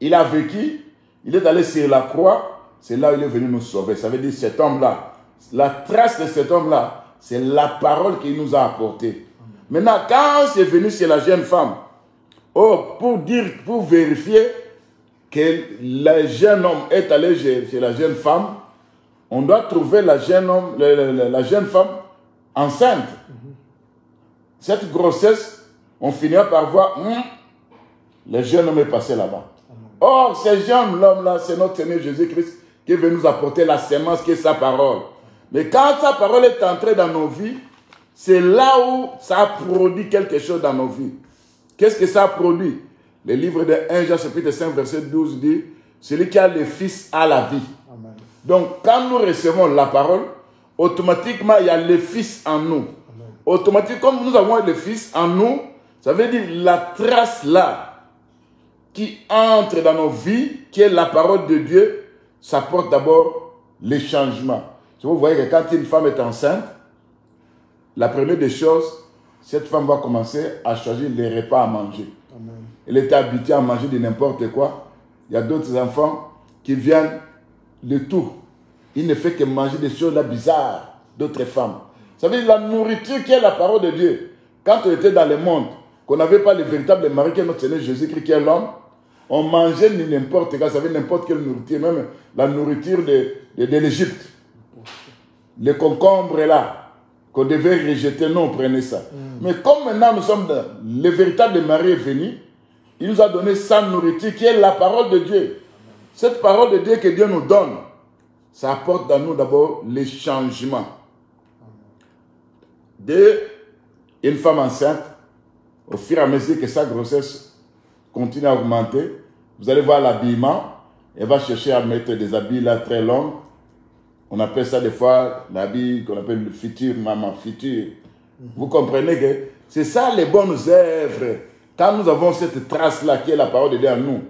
Il a vécu. Il est allé sur la croix. C'est là où il est venu nous sauver. Ça veut dire cet homme-là. La trace de cet homme-là, c'est la parole qu'il nous a apportée. Maintenant, quand c'est venu chez la jeune femme, pour vérifier que le jeune homme est allé chez la jeune femme, on doit trouver la jeune femme enceinte. Cette grossesse, on finira par voir, le jeune homme est passé là-bas. Or, ce jeune homme-là, c'est notre Seigneur Jésus-Christ qui veut nous apporter la sémence qui est sa parole. Mais quand sa parole est entrée dans nos vies, c'est là où ça a produit quelque chose dans nos vies. Qu'est-ce que ça a produit? Le livre de 1 Jean chapitre 5 verset 12 dit, celui qui a le Fils a la vie. Amen. Donc, quand nous recevons la parole, automatiquement, il y a le Fils en nous. Amen. Automatiquement, comme nous avons le Fils en nous, ça veut dire la trace là, qui entre dans nos vies, qui est la parole de Dieu, ça porte d'abord les changements. Vous voyez que quand une femme est enceinte, la première des choses, cette femme va commencer à choisir les repas à manger. Amen. Elle était habituée à manger de n'importe quoi. Il y a d'autres enfants qui viennent de tout. Ils ne font que manger des choses là bizarres d'autres femmes. Ça veut dire la nourriture qui est la parole de Dieu. Quand on était dans le monde, qu'on n'avait pas le véritable mari qui est notre Seigneur Jésus-Christ qui est l'homme, on mangeait n'importe quoi, ça veut dire n'importe quelle nourriture, même la nourriture de l'Égypte. Les concombres là, qu'on devait rejeter, nous on prenait ça. Mais comme maintenant nous sommes dans, le véritable mari est venu, il nous a donné sa nourriture qui est la parole de Dieu. Cette parole de Dieu que Dieu nous donne, ça apporte dans nous d'abord les changements. Une femme enceinte, au fur et à mesure que sa grossesse continue à augmenter, vous allez voir l'habillement, elle va chercher à mettre des habits là très longs. On appelle ça des fois l'habit qu'on appelle le futur, maman, futur. Vous comprenez que c'est ça les bonnes œuvres. Quand nous avons cette trace-là qui est la parole de Dieu en nous,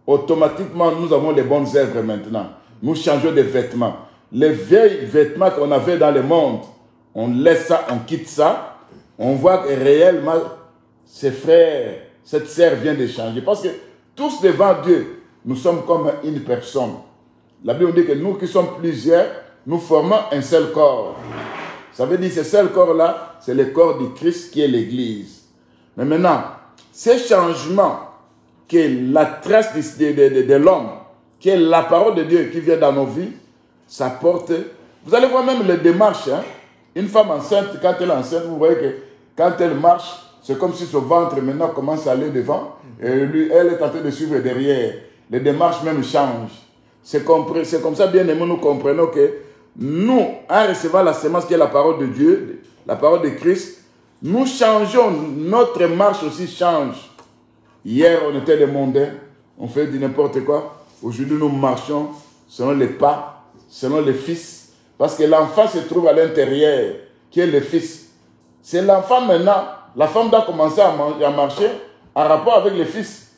automatiquement nous avons les bonnes œuvres maintenant. Nous changeons de vêtements. Les vieilles vêtements qu'on avait dans le monde, on laisse ça, on quitte ça. On voit que réellement, ses frères, cette sœur vient de changer. Parce que tous devant Dieu, nous sommes comme une personne. La Bible dit que nous qui sommes plusieurs, nous formons un seul corps. Ça veut dire que ce seul corps-là, c'est le corps du Christ qui est l'Église. Mais maintenant, ces changements, qui est la trace de l'homme, qui est la parole de Dieu qui vient dans nos vies, ça porte... Vous allez voir même les démarches. Hein? Une femme enceinte, quand elle est enceinte, vous voyez que quand elle marche, c'est comme si son ventre maintenant commence à aller devant. Et lui, elle est en train de suivre derrière. Les démarches même changent. C'est comme ça, bien aimé, nous comprenons que nous, en recevant la sémence qui est la parole de Dieu, la parole de Christ, nous changeons, notre marche aussi change. Hier, on était des mondains, on fait du n'importe quoi. Aujourd'hui, nous marchons selon les pas, selon les fils. Parce que l'enfant se trouve à l'intérieur, qui est le fils. C'est l'enfant maintenant, la femme doit commencer à marcher en rapport avec le fils.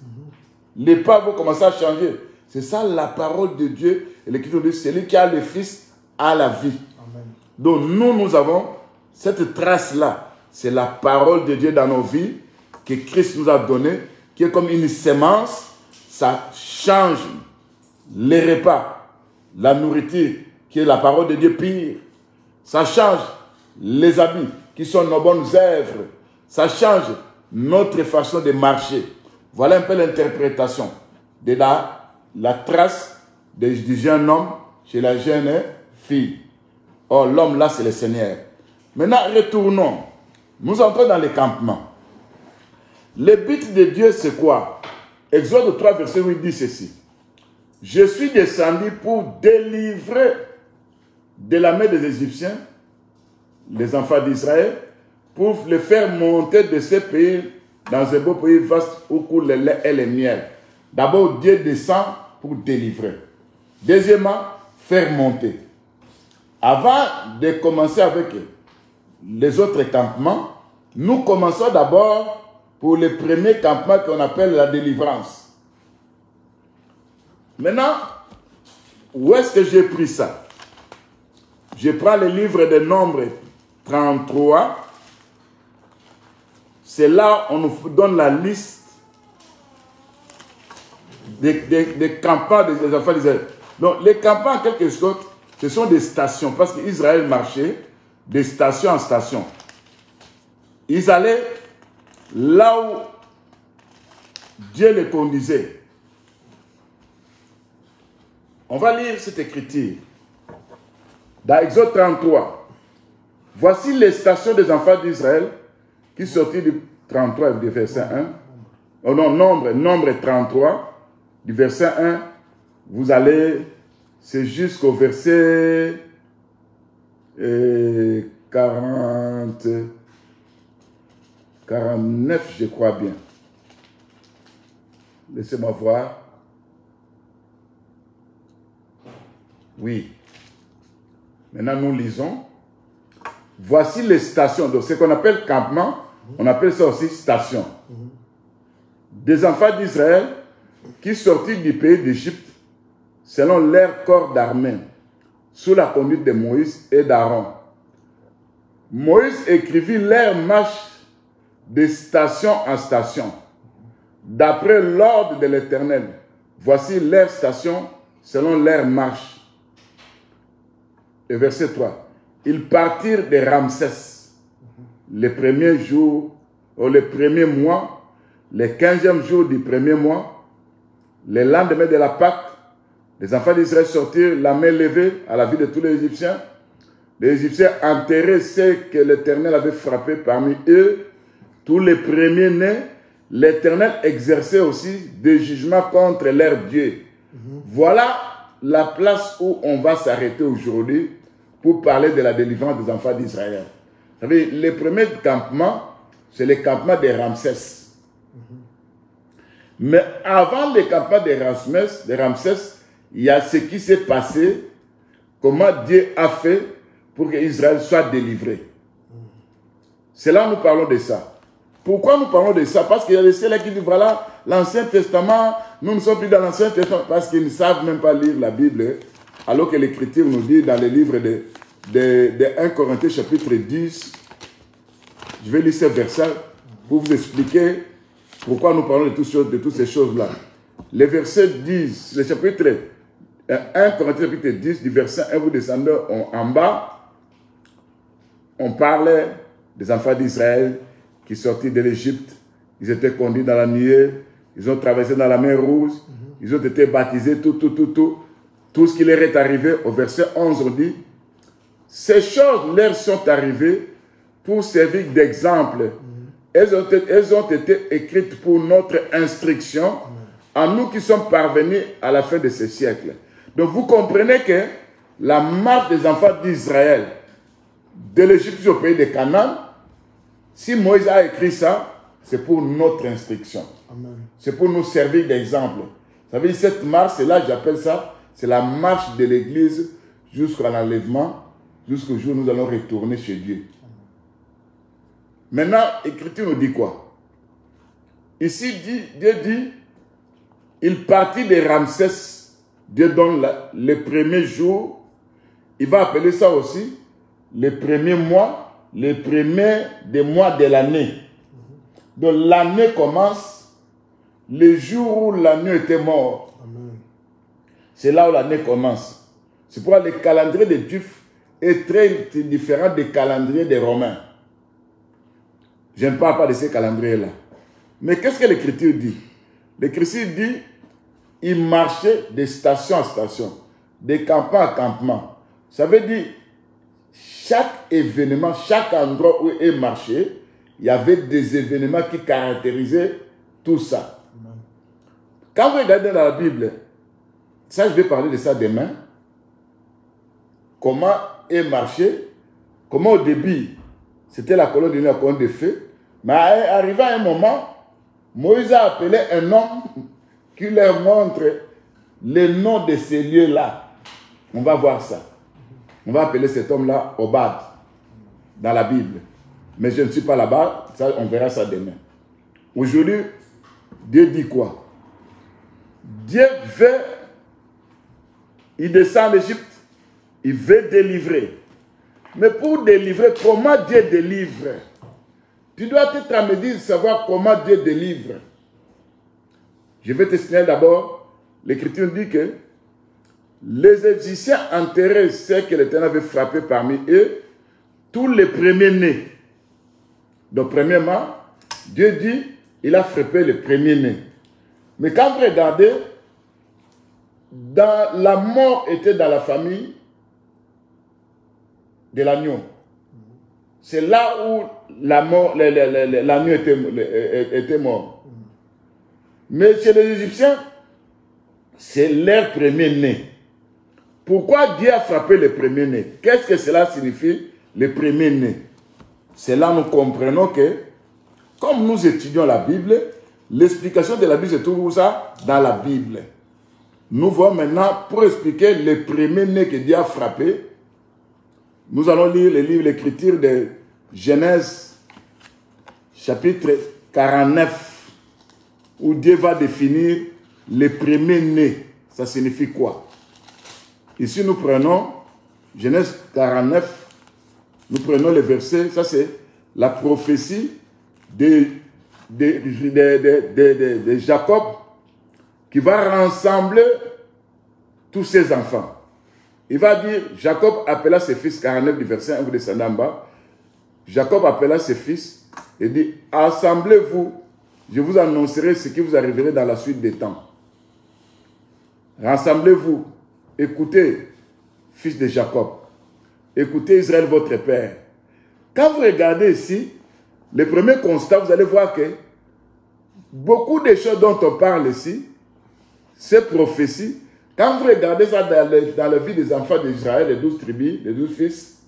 Les pas vont commencer à changer. C'est ça la parole de Dieu. Et l'Écriture dit, celui qui a le Fils a la vie. Amen. Donc nous avons cette trace-là. C'est la parole de Dieu dans nos vies que Christ nous a donnée, qui est comme une sémence. Ça change les repas, la nourriture, qui est la parole de Dieu pire. Ça change les habits, qui sont nos bonnes œuvres. Ça change notre façon de marcher. Voilà un peu l'interprétation de la trace du jeune homme chez la jeune fille. Or, l'homme là, c'est le Seigneur. Maintenant, retournons. Nous entrons dans les campements. Le but de Dieu, c'est quoi? Exode 3, verset 8 dit ceci. Je suis descendu pour délivrer de la main des Égyptiens les enfants d'Israël, pour les faire monter de ce pays dans un beau pays vaste où coule le lait et le miel. D'abord, Dieu descend pour délivrer. Deuxièmement, faire monter. Avant de commencer avec les autres campements, nous commençons d'abord pour le premier campement qu'on appelle la délivrance. Maintenant, où est-ce que j'ai pris ça? Je prends le livre de Nombres 33. C'est là où on nous donne la liste des campements des enfants d'Israël. Donc, les campements, en quelque sorte, ce sont des stations, parce qu'Israël marchait de station en station. Ils allaient là où Dieu les conduisait. On va lire cette écriture. Dans Exode 33, voici les stations des enfants d'Israël qui sortit du 33 du verset 1. Oh non, nombre 33, du verset 1, vous allez, c'est jusqu'au verset 49, je crois bien. Laissez-moi voir. Oui. Maintenant, nous lisons. Voici les stations. Donc, ce qu'on appelle campement, on appelle ça aussi station. Des enfants d'Israël qui sortirent du pays d'Égypte selon leur corps d'armée, sous la conduite de Moïse et d'Aaron. Moïse écrivit leur marche de station en station, d'après l'ordre de l'Éternel. Voici leur station selon leur marche. Et verset 3. Ils partirent de Ramsès, les premiers jours, ou les premiers mois, le 15e jour du premier mois, le lendemain de la Pâque. Les enfants d'Israël sortirent la main levée à la vue de tous les Égyptiens. Les Égyptiens enterraient ceux que l'Éternel avait frappés parmi eux. Tous les premiers-nés, l'Éternel exerçait aussi des jugements contre leurs dieux. Voilà la place où on va s'arrêter aujourd'hui pour parler de la délivrance des enfants d'Israël. Vous savez, les premiers campements, c'est le campement de Ramsès. Mais avant le campement de Ramsès, il y a ce qui s'est passé, comment Dieu a fait pour qu'Israël soit délivré. C'est là que nous parlons de ça. Pourquoi nous parlons de ça? Parce qu'il y a des ceux-là qui disent, voilà, l'Ancien Testament, nous ne sommes plus dans l'Ancien Testament, parce qu'ils ne savent même pas lire la Bible, alors que l'Écriture nous dit dans le livre de 1 Corinthiens chapitre 10, je vais lire ce verset pour vous expliquer pourquoi nous parlons de toutes ces choses-là. Le verset 10, le chapitre 1 Corinthiens chapitre 10, du verset 1, vous descendez en bas, on parlait des enfants d'Israël qui sortaient de l'Égypte, ils étaient conduits dans la nuée, ils ont traversé dans la mer Rouge, ils ont été baptisés, tout ce qui leur est arrivé. Au verset 11, on dit, ces choses leur sont arrivées pour servir d'exemple. Elles ont été écrites pour notre instruction, à nous qui sommes parvenus à la fin de ce siècle. Donc vous comprenez que la marche des enfants d'Israël de l'Égypte au pays de Canaan, si Moïse a écrit ça, c'est pour notre instruction. C'est pour nous servir d'exemple. Vous savez, cette marche-là, j'appelle ça, c'est la marche de l'Église jusqu'à l'enlèvement, jusqu'au jour où nous allons retourner chez Dieu. Maintenant, l'Écriture nous dit quoi? Ici, Dieu dit, il partit de Ramsès. Dieu donne le premier jour. Il va appeler ça aussi le premier mois, le premier des mois de l'année. Donc l'année commence le jour où l'agneau était mort. C'est là où l'année commence. C'est pourquoi le calendrier des Juifs est très différent du calendrier des Romains. Je ne parle pas de ces calendriers-là. Mais qu'est-ce que l'Écriture dit? L'Écriture dit, il marchait de station en station, de campement à campement. Ça veut dire, chaque événement, chaque endroit où il marchait, il y avait des événements qui caractérisaient tout ça. Quand vous regardez dans la Bible, ça je vais parler de ça demain, comment il marchait, comment au début, c'était la colonne de nuit, la colonne de feu, mais arrivé à un moment, Moïse a appelé un homme qui leur montre le nom de ces lieux-là. On va voir ça. On va appeler cet homme-là Obad, dans la Bible. Mais je ne suis pas là-bas, ça, on verra ça demain. Aujourd'hui, Dieu dit quoi? Dieu veut, il descend en Égypte, il veut délivrer. Mais pour délivrer, comment Dieu délivre? Tu dois être à me dire, savoir comment Dieu délivre. Je vais te signaler d'abord, l'Écriture dit que les Égyptiens enterraient ceux que l'Éternel avait frappés parmi eux, tous les premiers-nés. Donc, premièrement, Dieu dit, il a frappé les premiers-nés. Mais quand vous regardez, la mort était dans la famille de l'agneau. C'est là où l'agneau était mort. Mais chez les Égyptiens, c'est leur premier-né. Pourquoi Dieu a frappé le premier-né? Qu'est-ce que cela signifie, le premier-né? C'est là que nous comprenons que, comme nous étudions la Bible, l'explication de la Bible se trouve où ça? Dans la Bible. Nous voyons maintenant, pour expliquer le premier-né que Dieu a frappé, nous allons lire le livre l'Écriture de Genèse, chapitre 49, où Dieu va définir le premier-né. Ça signifie quoi? Ici, nous prenons Genèse 49, nous prenons le verset, ça c'est la prophétie de Jacob qui va rassembler tous ses enfants. Il va dire, Jacob appela ses fils, 49 du verset 1, vous descendez en bas. Jacob appela ses fils et dit, assemblez-vous, je vous annoncerai ce qui vous arriverait dans la suite des temps. Rassemblez-vous, écoutez, fils de Jacob, écoutez Israël, votre père. Quand vous regardez ici, le premier constat, vous allez voir que beaucoup de choses dont on parle ici, ces prophéties, quand vous regardez ça dans la vie des enfants d'Israël, les 12 tribus, les 12 fils,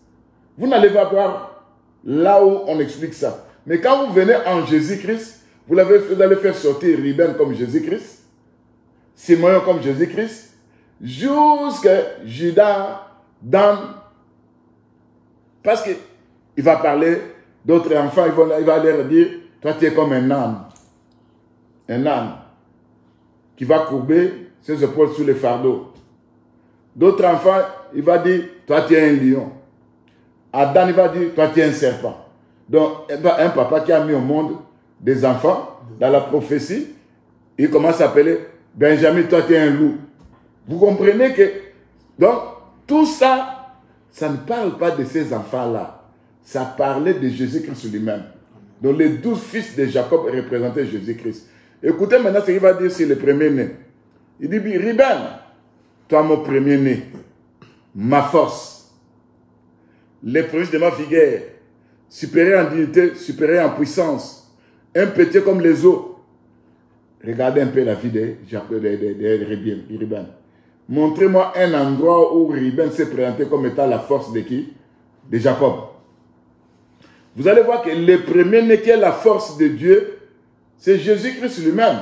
vous n'allez pas voir là où on explique ça. Mais quand vous venez en Jésus-Christ, vous allez faire sortir Ruben comme Jésus-Christ, Simon comme Jésus-Christ, jusqu'à Judas, Dan, parce qu'il va parler d'autres enfants, il va leur dire, toi tu es comme un âne qui va courber ses épaules sous les fardeaux. D'autres enfants, il va dire, toi tu es un lion. Adam, il va dire, toi tu es un serpent. Donc, un papa qui a mis au monde des enfants, dans la prophétie, il commence à appeler, Benjamin, toi tu es un loup. Vous comprenez que, donc, tout ça, ça ne parle pas de ces enfants-là. Ça parlait de Jésus-Christ lui-même. Donc, les 12 fils de Jacob représentaient Jésus-Christ. Écoutez maintenant ce qu'il va dire sur le premier-né. Il dit, Ruben, toi mon premier-né, ma force, les prémices de ma vigueur, supérieur en dignité, supérieur en puissance, un petit comme les eaux. Regardez un peu la vie de Ruben. Montrez-moi un endroit où Ruben s'est présenté comme étant la force de qui? De Jacob. Vous allez voir que le premier-né qui est la force de Dieu, c'est Jésus-Christ lui-même.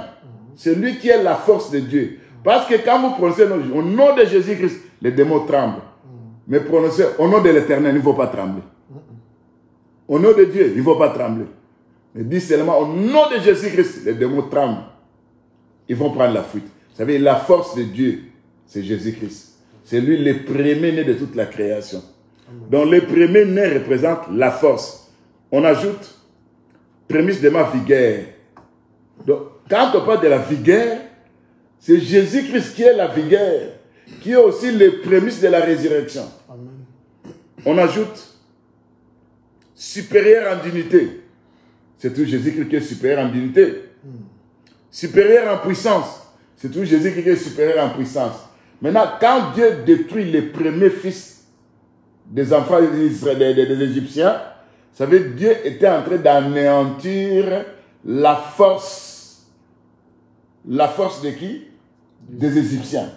C'est lui qui est la force de Dieu. Parce que quand vous prononcez au nom de Jésus-Christ, les démons tremblent. Mais prononcez au nom de l'Éternel, il ne faut pas trembler. Au nom de Dieu, il ne faut pas trembler. Mais dis seulement au nom de Jésus-Christ, les démons tremblent. Ils vont prendre la fuite. Vous savez, la force de Dieu, c'est Jésus-Christ. C'est lui le premier-né de toute la création. Donc le premier-né représente la force. On ajoute prémisse de ma vigueur. Donc quand on parle de la vigueur, c'est Jésus-Christ qui est la vigueur, qui est aussi les prémices de la résurrection. Amen. On ajoute supérieur en dignité. C'est tout Jésus-Christ qui est supérieur en dignité. Supérieur en puissance. C'est tout Jésus-Christ qui est supérieur en puissance. Maintenant, quand Dieu détruit les premiers fils des enfants des Égyptiens, ça veut dire Dieu était en train d'anéantir la force. La force de qui? Des Égyptiens.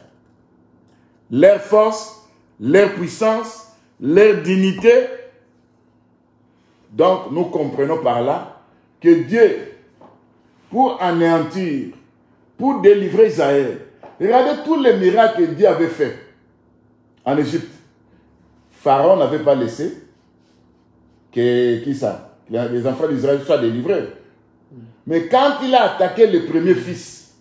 Leur force, leur puissance, leur dignité. Donc, nous comprenons par là que Dieu, pour anéantir, pour délivrer Israël, regardez tous les miracles que Dieu avait fait en Égypte. Pharaon n'avait pas laissé que les enfants d'Israël soient délivrés. Mais quand il a attaqué le premier fils,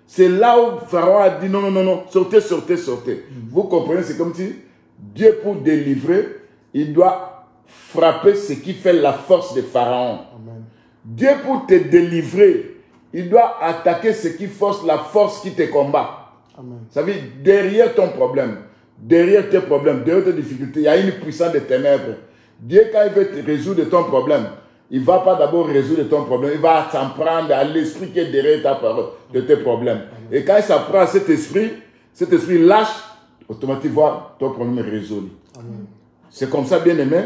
c'est là où Pharaon a dit non, non, non, non, sortez, sortez, sortez. Vous comprenez, c'est comme si Dieu, pour délivrer, il doit frapper ce qui fait la force de Pharaon. Amen. Dieu, pour te délivrer, il doit attaquer ce qui force la force qui te combat. Amen. Ça veut dire, derrière ton problème, derrière tes problèmes, derrière tes difficultés, il y a une puissance de ténèbres. Dieu, quand il veut te résoudre ton problème, il ne va pas d'abord résoudre ton problème, il va s'en prendre à l'esprit qui est derrière ta parole, de tes problèmes. Amen. Et quand il s'en prend à cet esprit lâche, automatiquement, ton problème est résolu. C'est comme ça, bien aimé.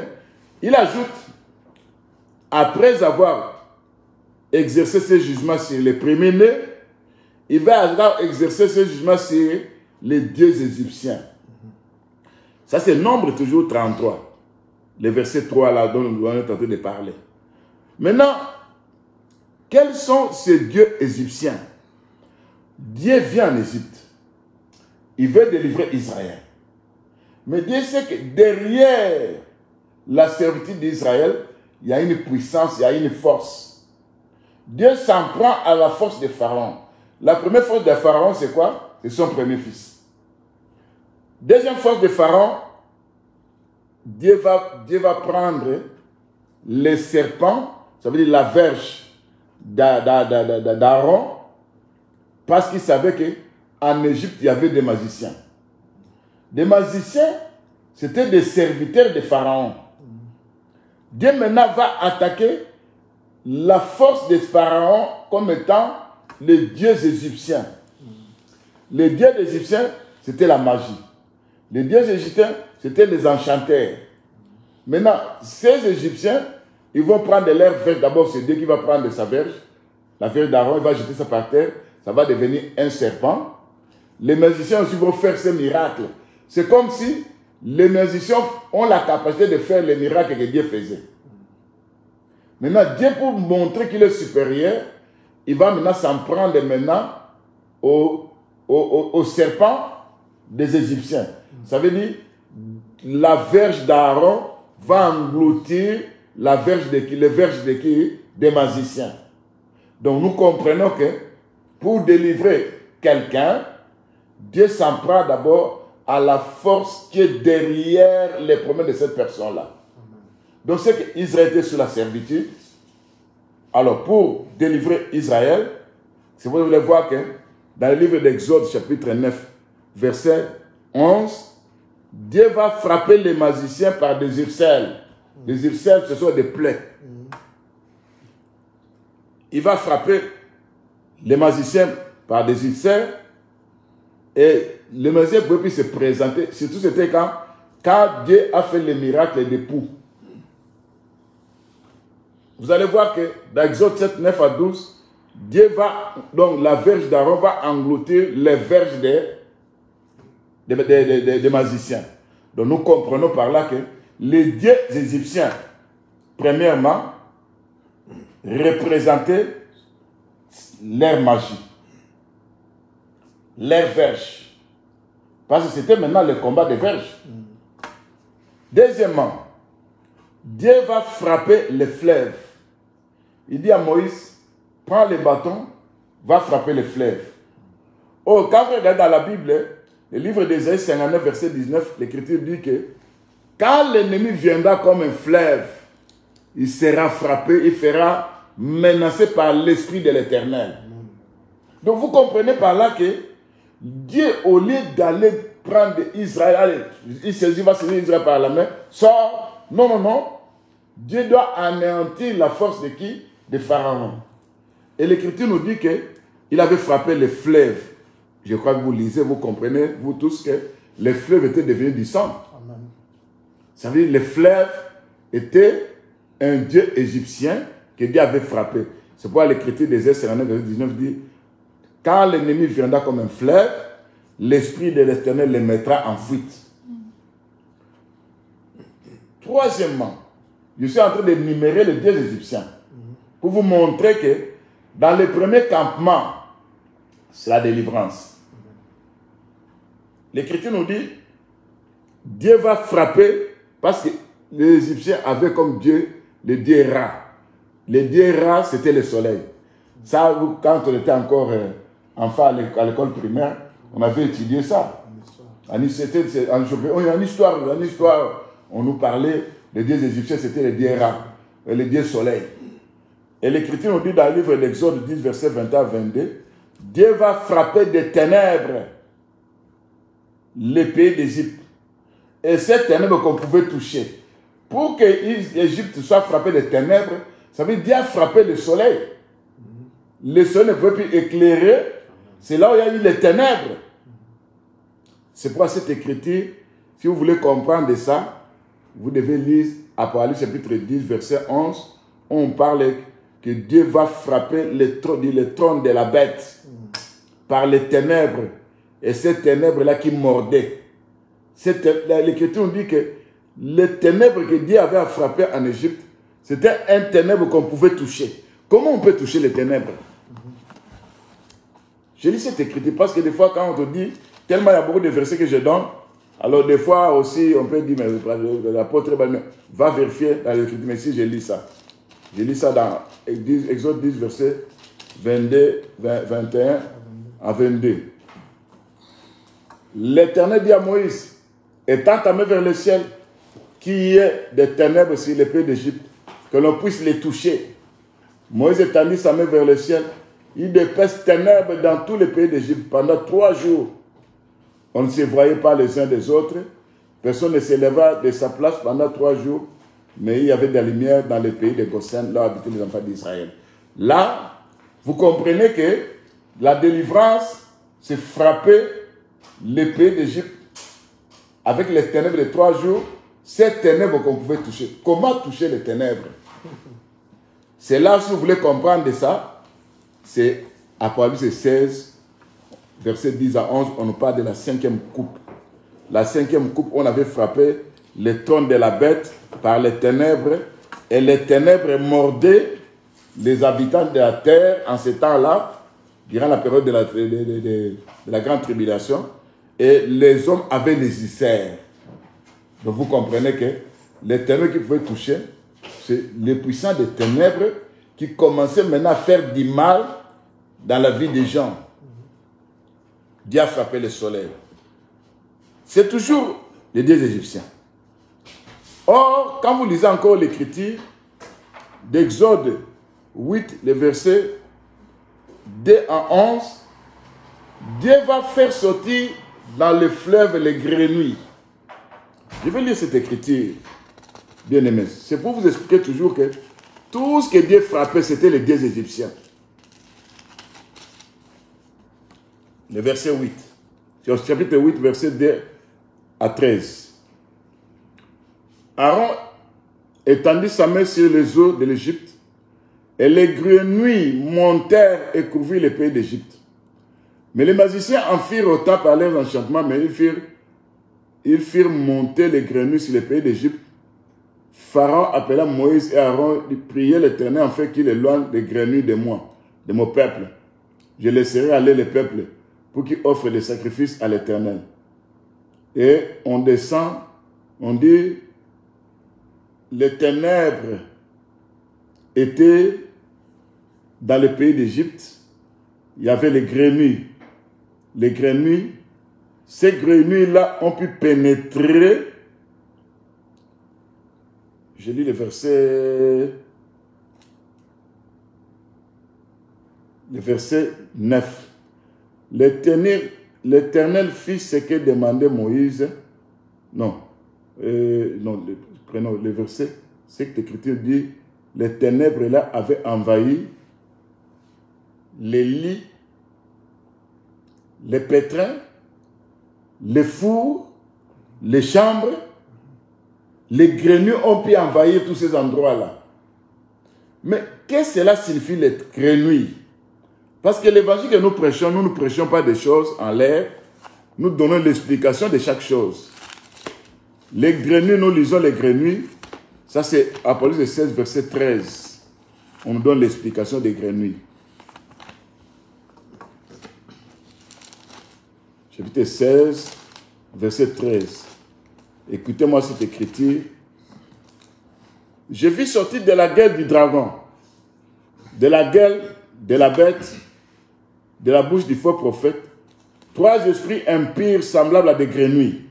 Il ajoute, après avoir exercé ses jugements sur les premiers-nés, il va exercer ce jugement sur les dieux égyptiens. Ça, c'est Nombre toujours 33. Le verset 3 là dont nous allons tenter de parler. Maintenant, quels sont ces dieux égyptiens? Dieu vient en Égypte. Il veut délivrer Israël. Mais Dieu sait que derrière la servitude d'Israël, il y a une puissance, il y a une force. Dieu s'en prend à la force de Pharaon. La première force de Pharaon, c'est quoi? C'est son premier fils. Deuxième force de Pharaon, Dieu va prendre les serpents, ça veut dire la verge d'Aaron, parce qu'il savait qu'en Égypte, il y avait des magiciens. Des magiciens, c'était des serviteurs de Pharaon. Dieu maintenant va attaquer la force de Pharaon comme étant les dieux égyptiens. Les dieux égyptiens, c'était la magie. Les dieux égyptiens, c'était les enchanteurs. Maintenant, ces Égyptiens, ils vont prendre leur verge. D'abord, c'est Dieu qui va prendre sa verge. La verge d'Aaron, il va jeter ça par terre. Ça va devenir un serpent. Les magiciens aussi vont faire ces miracles. C'est comme si les magiciens ont la capacité de faire les miracles que Dieu faisait. Maintenant, Dieu, pour montrer qu'il est supérieur, il va maintenant s'en prendre maintenant au serpent des Égyptiens. Ça veut dire, la verge d'Aaron va engloutir la verge de qui? Les verges de qui? Des magiciens. Donc nous comprenons que pour délivrer quelqu'un, Dieu s'en prend d'abord à la force qui est derrière les promesses de cette personne-là. Donc c'est qu'Israël était sous la servitude. Alors pour délivrer Israël, si vous voulez voir que dans le livre d'Exode chapitre 9, verset 11, Dieu va frapper les magiciens par des urselles. Les urselles, ce sont des plaies. Il va frapper les magiciens par des urselles et les magiciens ne pouvaient plus se présenter. Surtout c'était quand Dieu a fait les miracles des poux. Vous allez voir que dans Exode 7, 9 à 12, Dieu va, donc la verge d'Aaron va engloutir les verges des magiciens. Donc nous comprenons par là que les dieux égyptiens, premièrement, représentaient leur magie, leur verge. Parce que c'était maintenant le combat des verges. Deuxièmement, Dieu va frapper les fleuves. Il dit à Moïse, prends le bâton, va frapper les fleuves. Oh, quand vous regardez dans la Bible, le livre d'Ésaïe 59, verset 19, l'Écriture dit que quand l'ennemi viendra comme un fleuve, il sera frappé, il sera menacé par l'Esprit de l'Éternel. Donc vous comprenez par là que Dieu, au lieu d'aller prendre Israël, allez, il va saisir Israël par la main, sort, non, non, non, Dieu doit anéantir la force de qui? De Pharaon. Et l'Écriture nous dit qu'il avait frappé les fleuves. Je crois que vous lisez, vous comprenez, vous tous, que les fleuves étaient devenus du sang. Amen. Ça veut dire que les fleuves étaient un dieu égyptien que Dieu avait frappé. C'est pourquoi l'Écriture d'Ésaïe 59, verset 19 dit, quand l'ennemi viendra comme un fleuve, l'Esprit de l'Éternel les mettra en fuite. Troisièmement, je suis en train de numérer les dieux égyptiens pour vous montrer que dans le premier campement, c'est la délivrance. L'Écriture nous dit, Dieu va frapper parce que les Égyptiens avaient comme Dieu le dieu Ra. Le dieu Ra, c'était le soleil. Ça, quand on était encore enfant à l'école primaire, on avait étudié ça. En histoire, on nous parlait, les dieux égyptiens, c'était le dieu Ra, le dieu soleil. Et l'Écriture nous dit dans le livre d'Exode 10, verset 21 à 22, Dieu va frapper des ténèbres les pays d'Égypte. Et ces ténèbres qu'on pouvait toucher. Pour que l'Égypte soit frappée des ténèbres, ça veut dire Dieu a frappé le soleil. Le soleil ne pouvait plus éclairer. C'est là où il y a eu les ténèbres. C'est pourquoi cette écriture, si vous voulez comprendre ça, vous devez lire Apocalypse chapitre 10, verset 11, où on parle que Dieu va frapper le trône de la bête par les ténèbres. Et ces ténèbres-là qui mordaient. L'Écriture nous dit que les ténèbres que Dieu avait à frapper en Égypte, c'était un ténèbre qu'on pouvait toucher. Comment on peut toucher les ténèbres? Je lis cette écriture parce que des fois, quand on te dit, tellement il y a beaucoup de versets que je donne, alors des fois aussi, on peut dire, mais l'apôtre va vérifier dans l'écriture, mais si je lis ça. Je lis ça dans Exode 10, verset 22, 21 à 22. L'Éternel dit à Moïse, étends ta main vers le ciel, qu'il y ait des ténèbres sur les pays d'Égypte, que l'on puisse les toucher. Moïse étendit sa main vers le ciel, il d'épaisses ténèbres dans tous les pays d'Égypte pendant 3 jours. On ne se voyait pas les uns des autres, personne ne s'éleva de sa place pendant 3 jours, mais il y avait des lumières dans les pays de Goshen, là où habitaient les enfants d'Israël. Là, vous comprenez que la délivrance, c'est frapper les pays d'Égypte avec les ténèbres de 3 jours, ces ténèbres qu'on pouvait toucher. Comment toucher les ténèbres? C'est là, si vous voulez comprendre de ça, c'est Apocalypse 16, verset 10 à 11, on nous parle de la 5e coupe. La 5e coupe, on avait frappé le trône de la bête par les ténèbres, et les ténèbres mordaient les habitants de la terre en ce temps-là, durant la période de la grande tribulation, et les hommes avaient les ulcères. Donc vous comprenez que les ténèbres qu'ils pouvaient toucher, c'est les puissants des ténèbres qui commençaient maintenant à faire du mal dans la vie des gens. Dieu a frappé le soleil. C'est toujours les dieux égyptiens. Or, quand vous lisez encore l'écriture d'Exode 8, les versets 2 à 11, Dieu va faire sortir dans le fleuve les grenouilles. Je vais lire cette écriture, bien aimé. C'est pour vous expliquer toujours que tout ce que Dieu frappait, c'était les dieux égyptiens. Le verset 8. C'est au chapitre 8, verset 2 à 13. Aaron étendit sa main sur les eaux de l'Égypte, et les grenouilles montèrent et couvrirent les pays d'Égypte. Mais les magiciens en firent autant par leurs enchantements, mais ils firent monter les grenouilles sur les pays d'Égypte. Pharaon appela Moïse et Aaron, il priait l'Éternel en fait qu'il éloigne les grenouilles de moi, de mon peuple. Je laisserai aller le peuple pour qu'il offre des sacrifices à l'Éternel. Et on descend, on dit, les ténèbres étaient dans le pays d'Égypte. Il y avait les grenouilles. Les grenouilles, ces grenouilles-là ont pu pénétrer. Je lis le verset 9. L'Éternel fit ce que demandait Moïse. Prenons le verset. C'est que l'Écriture dit, les ténèbres là avaient envahi les lits, les pétrins, les fours, les chambres. Les grenouilles ont pu envahir tous ces endroits-là. Mais qu'est-ce que cela signifie, les grenouilles? Parce que l'évangile que nous ne prêchons pas des choses en l'air. Nous donnons l'explication de chaque chose. Les grenouilles, nous lisons les grenouilles. Ça, c'est Apocalypse 16, verset 13. On nous donne l'explication des grenouilles. Chapitre 16, verset 13. Écoutez-moi cette écriture. Je vis sortir de la gueule du dragon, de la gueule de la bête, de la bouche du faux prophète, 3 esprits impurs semblables à des grenouilles.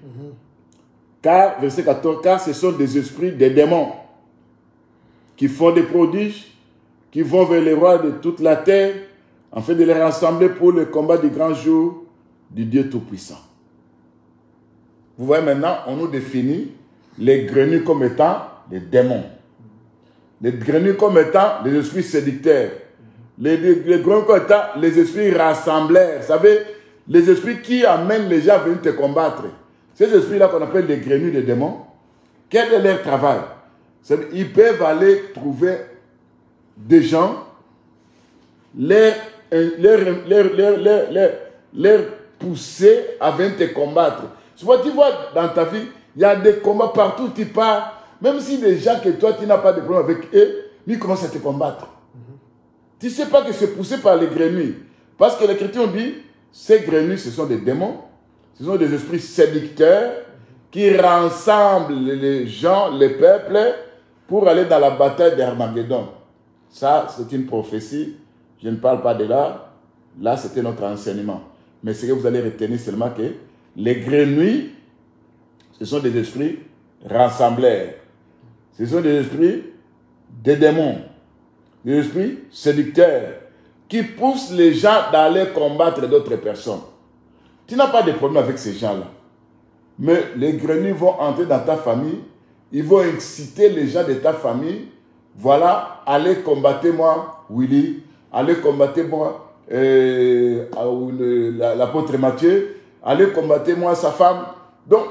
Car, verset 14, car ce sont des esprits, des démons, qui font des prodiges, qui vont vers les rois de toute la terre, afin de les rassembler pour le combat du grand jour du Dieu Tout-Puissant. Vous voyez maintenant, on nous définit les grenouilles comme étant des démons. Les grenouilles comme étant des esprits séducteurs. Les grenouilles comme étant les esprits rassembleurs. Vous savez, les esprits qui amènent les gens à venir te combattre. Ces esprits-là qu'on appelle les grenouilles des démons, quel est leur travail? Ils peuvent aller trouver des gens, leur pousser à venir te combattre. Tu vois dans ta vie, il y a des combats partout où tu pars, même si des gens que toi, tu n'as pas de problème avec eux, ils commencent à te combattre. Tu ne sais pas que c'est poussé par les grenouilles. Parce que les chrétiens ont dit, ces grenouilles, ce sont des démons, ce sont des esprits séducteurs qui rassemblent les gens, les peuples, pour aller dans la bataille d'Armageddon. Ça, c'est une prophétie. Je ne parle pas de là. Là, c'était notre enseignement. Mais ce que vous allez retenir seulement que les grenouilles, ce sont des esprits rassembleurs. Ce sont des esprits des démons, des esprits séducteurs qui poussent les gens d'aller combattre d'autres personnes. Tu n'as pas de problème avec ces gens-là. Mais les grenouilles vont entrer dans ta famille, ils vont exciter les gens de ta famille. Voilà, allez combattre moi, Willy, allez combattre moi, l'apôtre Matthieu, allez combattre moi, sa femme. Donc,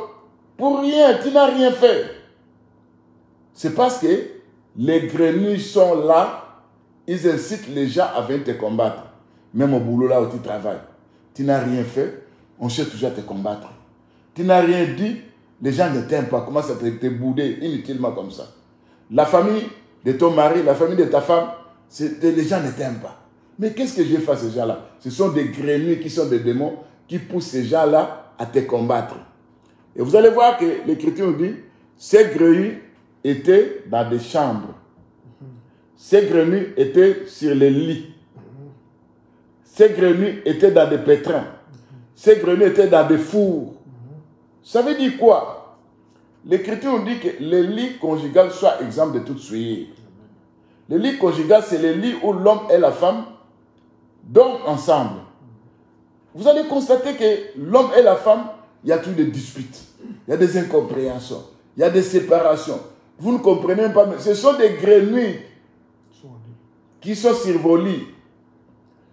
pour rien, tu n'as rien fait. C'est parce que les grenouilles sont là, ils incitent les gens à venir te combattre. Même au boulot là où tu travailles. Tu n'as rien fait, on cherche toujours à te combattre. Tu n'as rien dit, les gens ne t'aiment pas, commencent à te bouder inutilement comme ça. La famille de ton mari, la famille de ta femme, les gens ne t'aiment pas. Mais qu'est-ce que j'ai fait à ces gens-là? Ce sont des grenouilles qui sont des démons qui poussent ces gens-là à te combattre. Et vous allez voir que l'Écriture nous dit, ces grenouilles étaient dans des chambres. Ces grenouilles étaient sur les lits. Ces grenouilles étaient dans des pétrins. Ces grenouilles étaient dans des fours. Ça veut dire quoi? L'Écriture nous dit que les lits conjugaux soient exempts de toute souillure. Le lit conjugal, c'est le lit où l'homme et la femme dorment ensemble. Vous allez constater que l'homme et la femme, il y a toujours des disputes, il y a des incompréhensions, il y a des séparations. Vous ne comprenez même pas, mais ce sont des grenouilles qui sont sur vos lits.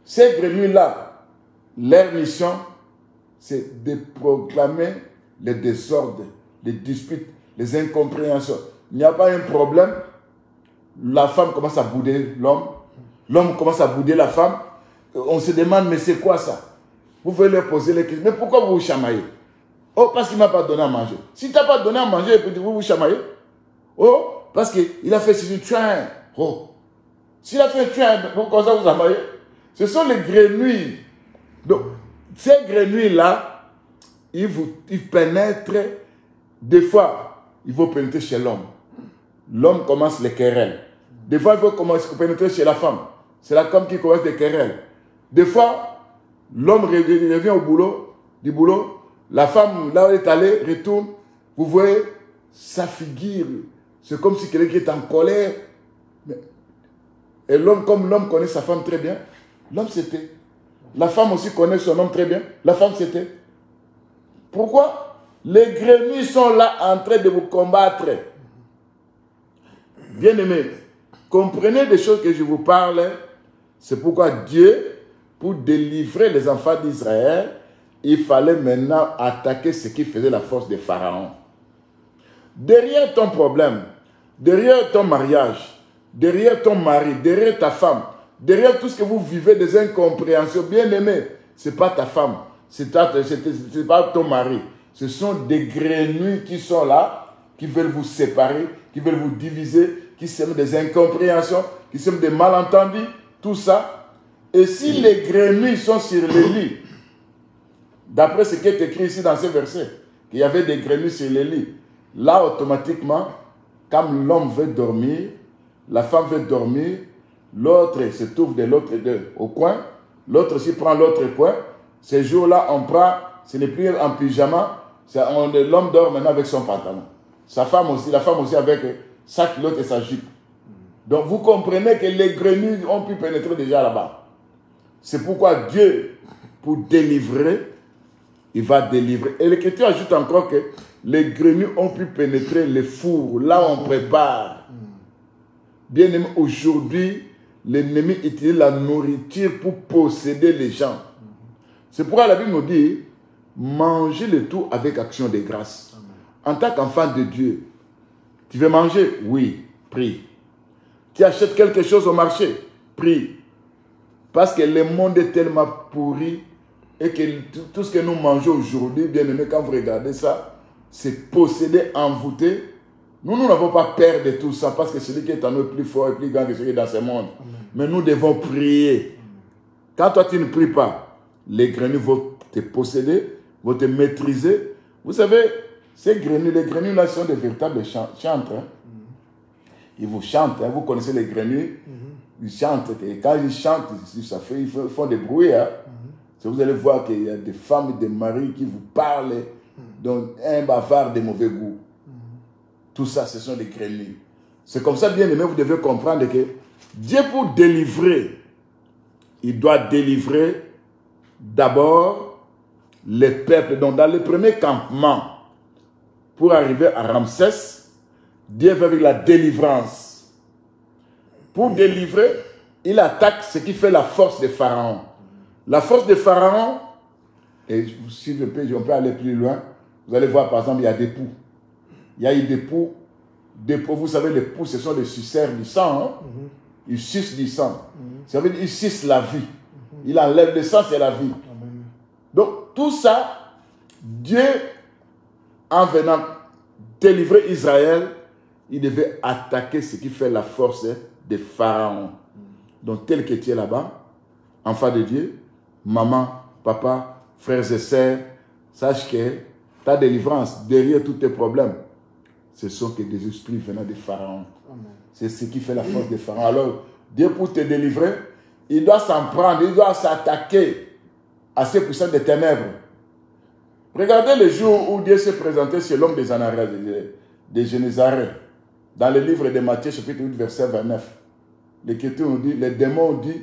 Ces grenouilles-là, leur mission, c'est de proclamer les désordres, les disputes, les incompréhensions. Il n'y a pas un problème, la femme commence à bouder l'homme, l'homme commence à bouder la femme. On se demande, mais c'est quoi ça? Vous pouvez leur poser les questions. Mais pourquoi vous vous chamaillez? Oh, parce qu'il ne m'a pas donné à manger. Si tu n'as pas donné à manger, vous vous chamaillez. Oh, parce qu'il a fait ce tuin. Oh, s'il a fait un tuin, pourquoi ça vous chamaillez? Ce sont les grenouilles. Donc, ces grenouilles-là, ils pénètrent. Des fois, ils vont pénétrer chez l'homme. L'homme commence les querelles. Des fois, il faut commencer à pénétrer chez la femme. C'est la femme qui commence les querelles. Des fois, l'homme revient au boulot, du boulot. La femme, là où elle est allée, retourne. Vous voyez sa figure. C'est comme si quelqu'un est en colère. Et l'homme, comme l'homme connaît sa femme très bien, l'homme s'était. La femme aussi connaît son homme très bien. La femme s'était. Pourquoi? Les grenouilles sont là en train de vous combattre. Bien-aimés, comprenez des choses que je vous parle. C'est pourquoi Dieu, pour délivrer les enfants d'Israël, il fallait maintenant attaquer ce qui faisait la force de Pharaon. Derrière ton problème, derrière ton mariage, derrière ton mari, derrière ta femme, derrière tout ce que vous vivez, des incompréhensions, bien-aimés, ce n'est pas ta femme, ce n'est pas ton mari. Ce sont des grenouilles qui sont là, qui veulent vous séparer, qui veulent vous diviser, qui sèment des incompréhensions, qui sèment des malentendus, tout ça. Et si les grenouilles sont sur les lits, d'après ce qui est écrit ici dans ce verset, qu'il y avait des grenouilles sur les lits, là automatiquement, quand l'homme veut dormir, la femme veut dormir, l'autre se trouve de l'autre au coin, l'autre aussi prend l'autre coin. Ces jours-là, on prend, ce n'est plus en pyjama, l'homme dort maintenant avec son pantalon. Sa femme aussi, la femme aussi avec sa culotte et sa jupe. Donc vous comprenez que les grenouilles ont pu pénétrer déjà là-bas. C'est pourquoi Dieu, pour délivrer, il va délivrer. Et l'Écriture ajoute encore que les grenouilles ont pu pénétrer les fours, là où on prépare. Bien aimé, aujourd'hui, l'ennemi utilise la nourriture pour posséder les gens. C'est pourquoi la Bible nous dit, mangez le tout avec action de grâce. En tant qu'enfant de Dieu, tu veux manger? Oui, prie. Tu achètes quelque chose au marché? Prie. Parce que le monde est tellement pourri, et que tout ce que nous mangeons aujourd'hui, bien aimé, quand vous regardez ça, c'est possédé, envoûté. Nous n'avons pas peur de tout ça parce que celui qui est en nous est plus fort et plus grand que celui qui est dans ce monde. Amen. Mais nous devons prier. Amen. Quand toi tu ne pries pas, les grenouilles vont te posséder, vont te maîtriser. Vous savez, ces grenouilles, les grenouilles là sont des véritables chantres. Hein. Ils vous chantent, hein. Vous connaissez les grenouilles, ils chantent. Et quand ils chantent, ça fait, ils font des bruits. Hein. Vous allez voir qu'il y a des femmes et des maris qui vous parlent, donc un bavard de mauvais goût. Tout ça, ce sont des grenouilles. C'est comme ça, bien aimé, vous devez comprendre que Dieu, pour délivrer, il doit délivrer d'abord les peuples. Donc, dans le premier campement, pour arriver à Ramsès, Dieu veut avec la délivrance. Pour délivrer, il attaque ce qui fait la force de Pharaon. La force de Pharaon, et si on peut aller plus loin, vous allez voir par exemple, il y a des poux. Il y a eu des poux. Vous savez, les poux, ce sont des suceurs du sang. Hein? Ils sucent du sang. Ça veut dire qu'ils sucent la vie. Il enlève le sang, c'est la vie. Donc, tout ça, Dieu, en venant délivrer Israël, il devait attaquer ce qui fait la force de Pharaon. Donc, tel que tu es là-bas, enfant de Dieu, maman, papa, frères et sœurs, sache que ta délivrance, derrière tous tes problèmes, ce sont que des esprits venant de Pharaon. C'est ce qui fait la force de Pharaon. Alors, Dieu, pour te délivrer, il doit s'en prendre, il doit s'attaquer à ces puissants des ténèbres. Regardez le jour où Dieu s'est présenté sur l'homme des Anarès, de Génézareth, dans le livre de Matthieu, chapitre 8, verset 29. L'Écriture nous dit, les démons ont dit,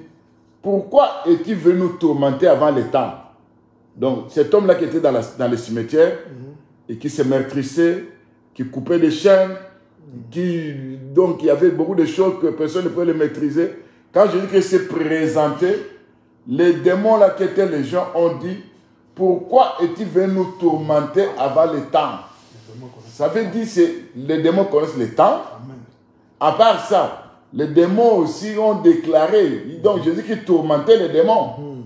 pourquoi es-tu venu nous tourmenter avant le temps? Donc, cet homme-là qui était dans le cimetière et qui se meurtrissait, qui coupait des chaînes, donc il y avait beaucoup de choses que personne ne pouvait les maîtriser. Quand je dis qu'il s'est présenté, les démons là qui étaient les gens ont dit, pourquoi es-tu venu nous tourmenter avant le temps? Ça veut dire que les démons connaissent le temps. À part ça, les démons aussi ont déclaré, donc Jésus qui tourmentait les démons.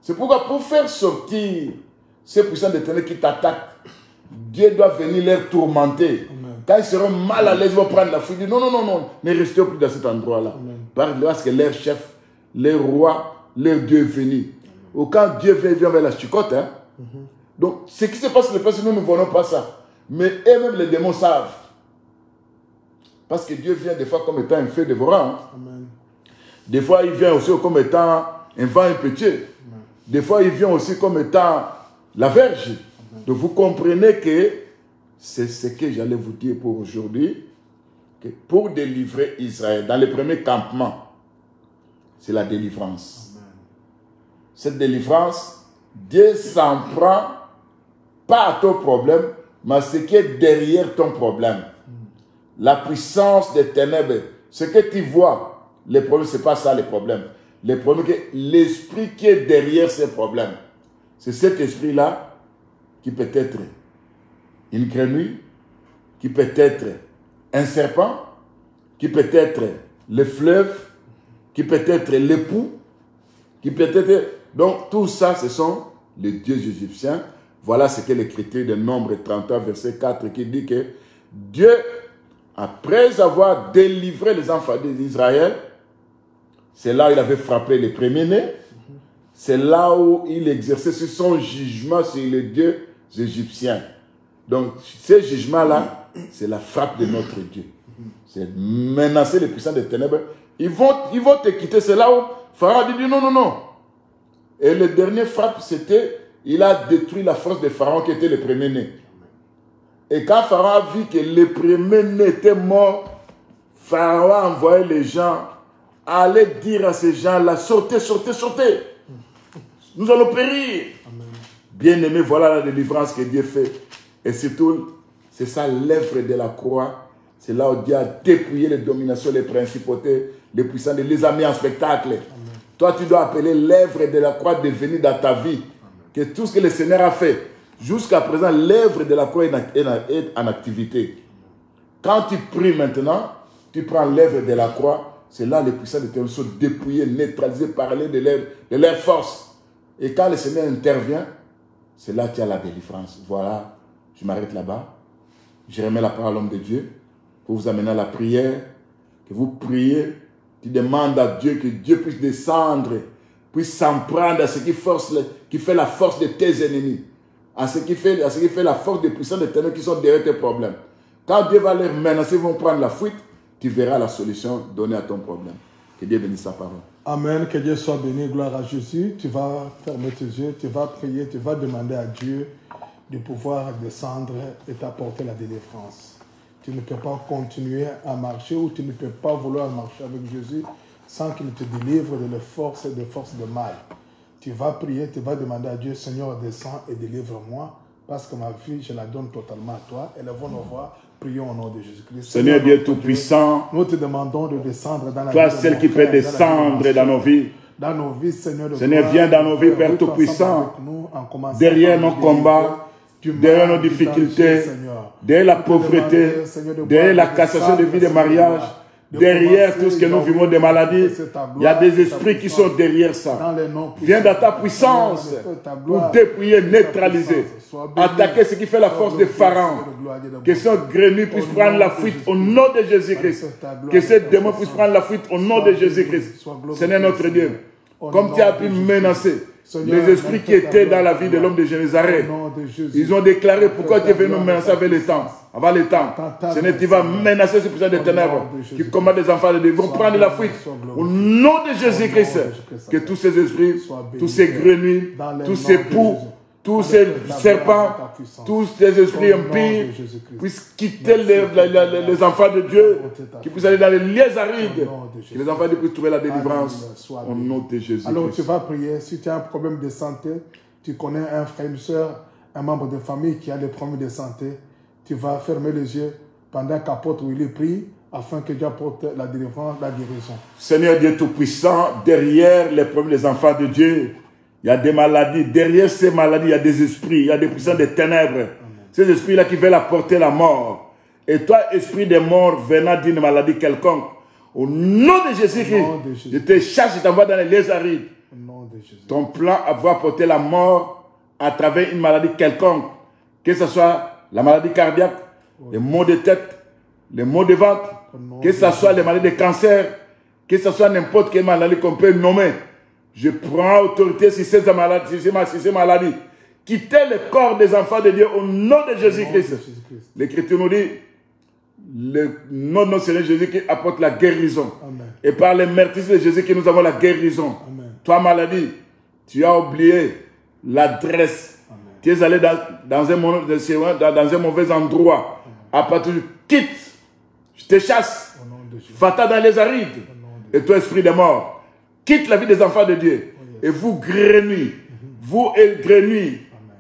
C'est pourquoi pour faire sortir ces puissants des ténèbres qui t'attaquent, Dieu doit venir les tourmenter. Quand ils seront mal à l'aise, ils vont prendre la fuite. Non, non, non, non, ne restez plus dans cet endroit-là. Parce que leur chef, leur roi, leur Dieu est venu. Ou quand Dieu vient vers la chicotte, hein? Donc ce qui se passe sur le passé, nous ne voyons pas ça. Mais eux-mêmes, les démons savent. Parce que Dieu vient des fois comme étant un feu dévorant. Hein? Des fois, il vient aussi comme étant un vent impétueux. Des fois, il vient aussi comme étant la verge. Donc, vous comprenez que c'est ce que j'allais vous dire pour aujourd'hui. Que pour délivrer Israël, dans le premier campement, c'est la délivrance. Cette délivrance, Dieu s'en prend pas à ton problème, mais à ce qui est derrière ton problème. La puissance des ténèbres, ce que tu vois, les problèmes, ce n'est pas ça les problèmes. Le problème, c'est l'esprit qui est derrière ces problèmes. C'est cet esprit-là qui peut être une grenouille, qui peut être un serpent, qui peut être le fleuve, qui peut être l'époux, qui peut être... Donc, tout ça, ce sont les dieux égyptiens. Voilà ce que l'Écriture de Nombre 33, verset 4, qui dit que Dieu, après avoir délivré les enfants d'Israël, c'est là où il avait frappé les premiers-nés. C'est là où il exerçait son jugement sur les dieux égyptiens. Donc, ces jugements-là, c'est la frappe de notre Dieu. C'est menacer les puissants des ténèbres. Ils vont te quitter. C'est là où Pharaon a dit non, non, non. Et le dernier frappe, c'était, il a détruit la force de Pharaon qui était le premier-né. Et quand Pharaon a vu que le premier-né était mort, Pharaon a envoyé les gens à aller dire à ces gens-là, sortez, sortez, sortez. Nous allons périr. Bien-aimés, voilà la délivrance que Dieu fait. Et surtout, c'est ça l'œuvre de la croix. C'est là où Dieu a dépouillé les dominations, les principautés, les puissants, les a mis en spectacle. Amen. Toi, tu dois appeler l'œuvre de la croix de venir dans ta vie. Que tout ce que le Seigneur a fait, jusqu'à présent, l'œuvre de la croix est en activité. Quand tu pries maintenant, tu prends l'œuvre de la croix, c'est là les puissants de ténèbres sont dépouillés, neutralisés, parlés de leur force. Et quand le Seigneur intervient, c'est là qu'il y a la délivrance. Voilà, je m'arrête là-bas. Je remets la parole à l'homme de Dieu pour vous amener à la prière, que vous priez, tu demandes à Dieu que Dieu puisse descendre, puisse s'en prendre à ce qui fait la force de tes ennemis, à ce qui fait la force des puissants de ténèbres qui sont derrière tes problèmes. Quand Dieu va les menacer, ils vont prendre la fuite, tu verras la solution donnée à ton problème. Que Dieu bénisse sa parole. Amen, que Dieu soit béni, gloire à Jésus. Tu vas fermer tes yeux, tu vas prier, tu vas demander à Dieu de pouvoir descendre et t'apporter la délivrance. Tu ne peux pas continuer à marcher ou tu ne peux pas vouloir marcher avec Jésus sans qu'il te délivre de forces de mal. Tu vas prier, tu vas demander à Dieu, Seigneur, descends et délivre-moi parce que ma vie, je la donne totalement à toi. Élevons nos voix. Prions au nom de Jésus-Christ. Seigneur Dieu Tout-Puissant, nous te demandons de descendre dans la vie. Toi, celle qui peut descendre dans nos vies. Dans nos vies, Seigneur. Seigneur, viens dans nos vies, Père Tout-Puissant. Derrière nos combats, derrière nos difficultés, derrière la pauvreté, derrière la cassation de vie de mariage, derrière tout ce que nous vivons des maladies, il y a des esprits qui sont derrière ça. Viens dans ta puissance pour dépouiller, neutraliser, attaquer ce qui fait la force des pharaons. Que ce grenouille puisse prendre la fuite au nom de Jésus-Christ. Que ces démons puissent prendre la fuite au nom de Jésus-Christ. Seigneur notre Dieu, comme tu as pu menacer les esprits qui étaient dans la vie de l'homme de Génézareth, ils ont déclaré pourquoi tu es venu nous menacer avec le temps. Avant le temps, Seigneur, tu vas menacer ce puissant des ténèbres qui combattent des enfants de Dieu. Ils vont prendre la fuite au nom de Jésus-Christ. Que tous ces esprits, tous ces grenouilles, tous ces poux, tous ces serpents, tous ces esprits impies puissent quitter les enfants de Dieu, qui puissent aller dans les lieux arides, que les enfants de Dieu puissent trouver la délivrance au nom de Jésus. Alors tu vas prier, si tu as un problème de santé, tu connais un frère, une soeur, un membre de famille qui a des problèmes de santé, tu vas fermer les yeux pendant qu'apôtre Willy prie, afin que Dieu apporte la délivrance, la guérison. Seigneur Dieu Tout-Puissant, derrière les problèmes des enfants de Dieu, il y a des maladies. Derrière ces maladies, il y a des esprits, il y a des puissants des ténèbres. Amen. Ces esprits-là qui veulent apporter la mort. Et toi, esprit des morts venant d'une maladie quelconque, au nom de Jésus-Christ, je te chasse, je t'envoie dans les lieux arides. Ton plan va apporter la mort à travers une maladie quelconque, que ce soit la maladie cardiaque, les maux de tête, les maux de ventre, que ce soit les maladies de cancer, que ce soit n'importe quelle maladie qu'on peut nommer. Je prends autorité sur ces maladies. Quittez le corps des enfants de Dieu au nom de Jésus-Christ. L'Écriture nous dit, le nom de notre Seigneur Jésus qui apporte la guérison. Amen. Et par les meurtriers de Jésus que nous avons la guérison. Amen. Toi, maladie, tu as oublié l'adresse. Tu es allé dans un mauvais endroit. À partir de quitte, je te chasse. Va-t'en dans les arides. Et toi, esprit de mort, quitte la vie des enfants de Dieu. Et vous grenouilles,